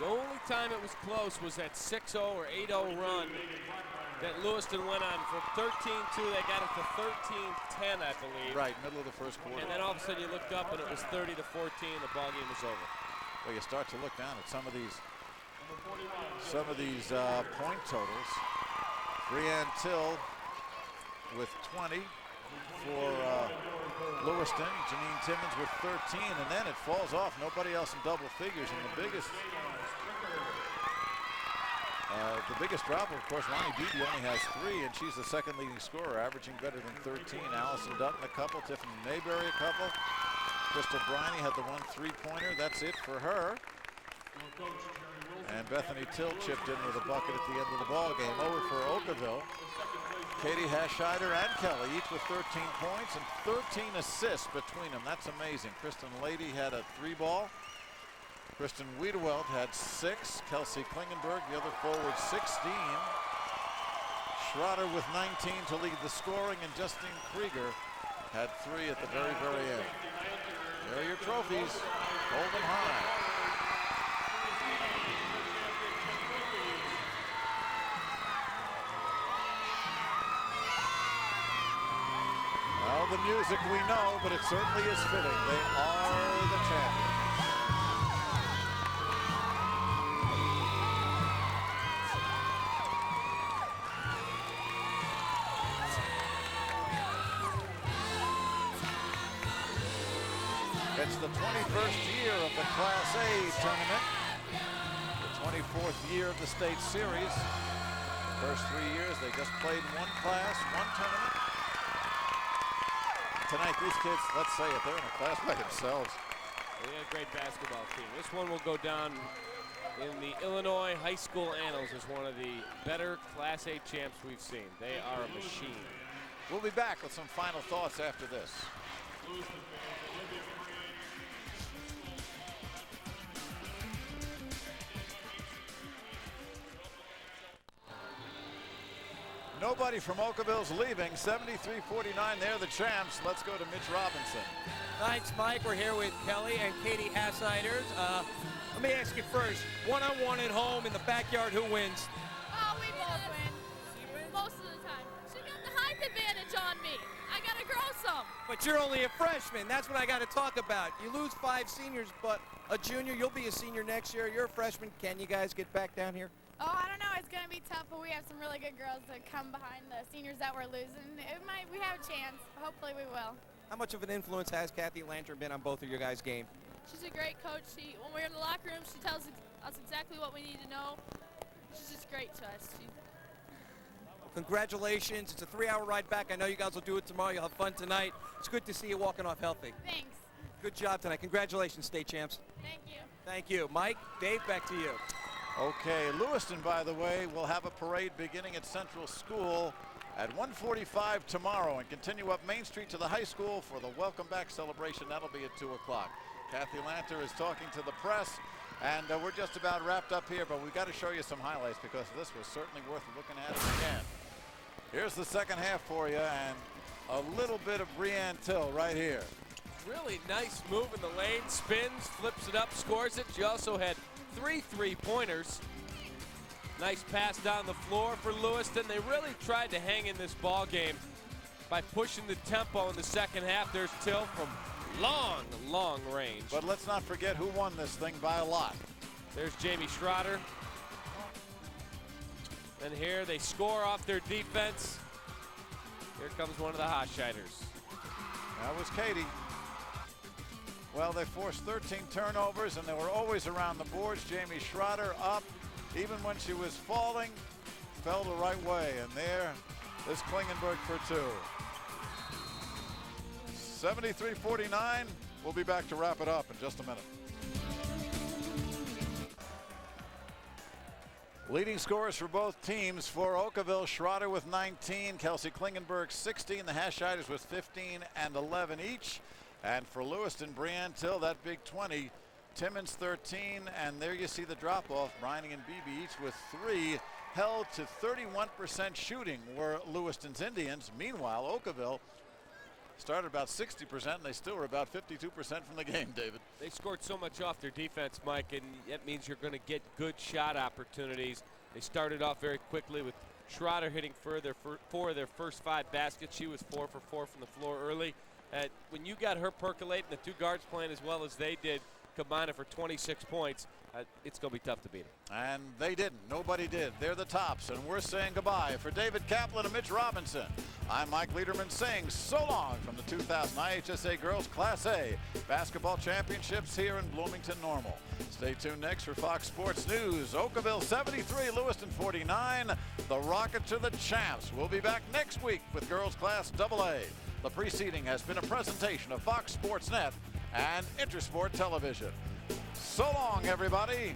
The only time it was close was that 6-0 or 8-0 run that Lewiston went on. From 13-2, they got it to 13-10, I believe. Right, middle of the first quarter. And then all of a sudden you looked up and it was 30-14. The ball game was over. Well, you start to look down at some of these point totals. Brianne Till with 20 for Lewiston. Janine Timmons with 13, and then it falls off. Nobody else in double figures, and the biggest drop, of course, Ronnie Beebe only has 3, and she's the second leading scorer, averaging better than 13. Allison Dutton a couple, Tiffany Mayberry a couple. Crystal Briney had the 1 3-pointer. That's it for her. And Bethany Till chipped in with a bucket at the end of the ball game. Over for Okawville. Katie Hashida and Kelly, each with 13 points and 13 assists between them. That's amazing. Kristen Lady had a 3-ball. Kristen Wiedewelt had 6. Kelsey Klingenberg, the other forward, 16. Schroeder with 19 to lead the scoring, and Justine Krieger had 3 at the very, very end. There are your trophies. Hold them high. Well, the music we know, but it certainly is fitting. They are the champions. It's the 21st year of the Class A tournament, the 24th year of the state series. The first 3 years, they just played one class, one tournament. Tonight, these kids, let's say it, they're in a class by themselves. They got a great basketball team. This one will go down in the Illinois high school annals as one of the better Class A champs we've seen. They are a machine. We'll be back with some final thoughts after this. Nobody from Okawville's leaving. 73-49, they're the champs. Let's go to Mitch Robinson. Thanks, Mike. We're here with Kelly and Katie Hashida. Let me ask you first, one-on-one at home in the backyard, who wins? Oh, we both win. Most of the time. She got the height advantage on me. I got to grow some. But you're only a freshman. That's what I got to talk about. You lose 5 seniors, but a junior, you'll be a senior next year. You're a freshman. Can you guys get back down here? Oh, I don't know. It's going to be tough, but we have some really good girls that come behind the seniors that we're losing. We have a chance. Hopefully we will. How much of an influence has Kathy Lantern been on both of your guys' game? She's a great coach. When we're in the locker room, she tells us exactly what we need to know. She's just great to us. Congratulations. It's a 3-hour ride back. I know you guys will do it tomorrow. You'll have fun tonight. It's good to see you walking off healthy. Thanks. Good job tonight. Congratulations, state champs. Thank you. Thank you. Mike, Dave, back to you. Okay, Lewiston, by the way, will have a parade beginning at Central School at 1:45 tomorrow and continue up Main Street to the high school for the welcome back celebration. That'll be at 2 o'clock. Kathy Lanter is talking to the press, and we're just about wrapped up here, but we've got to show you some highlights because this was certainly worth looking at again. Here's the second half for you, and a little bit of Brianne Till right here. Really nice move in the lane, spins, flips it up, scores it. She also had 3 3-pointers. Nice pass down the floor for Lewiston. They really tried to hang in this ball game by pushing the tempo in the second half. There's Till from long range. But let's not forget who won this thing by a lot. There's Jamie Schroeder. And here they score off their defense. Here comes one of the Hochscheiders. That was Katie. Well, they forced 13 turnovers, and they were always around the boards. Jamie Schroeder up, even when she was falling, fell the right way. And there is Klingenberg for two. 73-49. We'll be back to wrap it up in just a minute. Leading scorers for both teams. For Okawville, Schroeder with 19, Kelsey Klingenberg 16, the Hochscheiders with 15 and 11 each. And for Lewiston, Brianne Till, that big 20, Timmons 13, and there you see the drop-off. Bryony and Beebe each with 3, held to 31% shooting were Lewiston's Indians. Meanwhile, Okawville started about 60%, and they still were about 52% from the game, David. They scored so much off their defense, Mike, and that means you're going to get good shot opportunities. They started off very quickly with Schroeder hitting for 4 of their first 5 baskets. She was 4 for 4 from the floor early. When you got her percolating, the 2 guards playing as well as they did, combining for 26 points, it's going to be tough to beat them. And they didn't. Nobody did. They're the tops, and we're saying goodbye. For David Kaplan and Mitch Robinson, I'm Mike Liederman saying so long from the 2000 IHSA Girls Class A Basketball Championships here in Bloomington Normal. Stay tuned next for Fox Sports News. Okawville 73, Lewiston 49. The Rockets are the champs. We'll be back next week with Girls Class AA. The preceding has been a presentation of Fox Sports Net and Intersport Television. So long, everybody.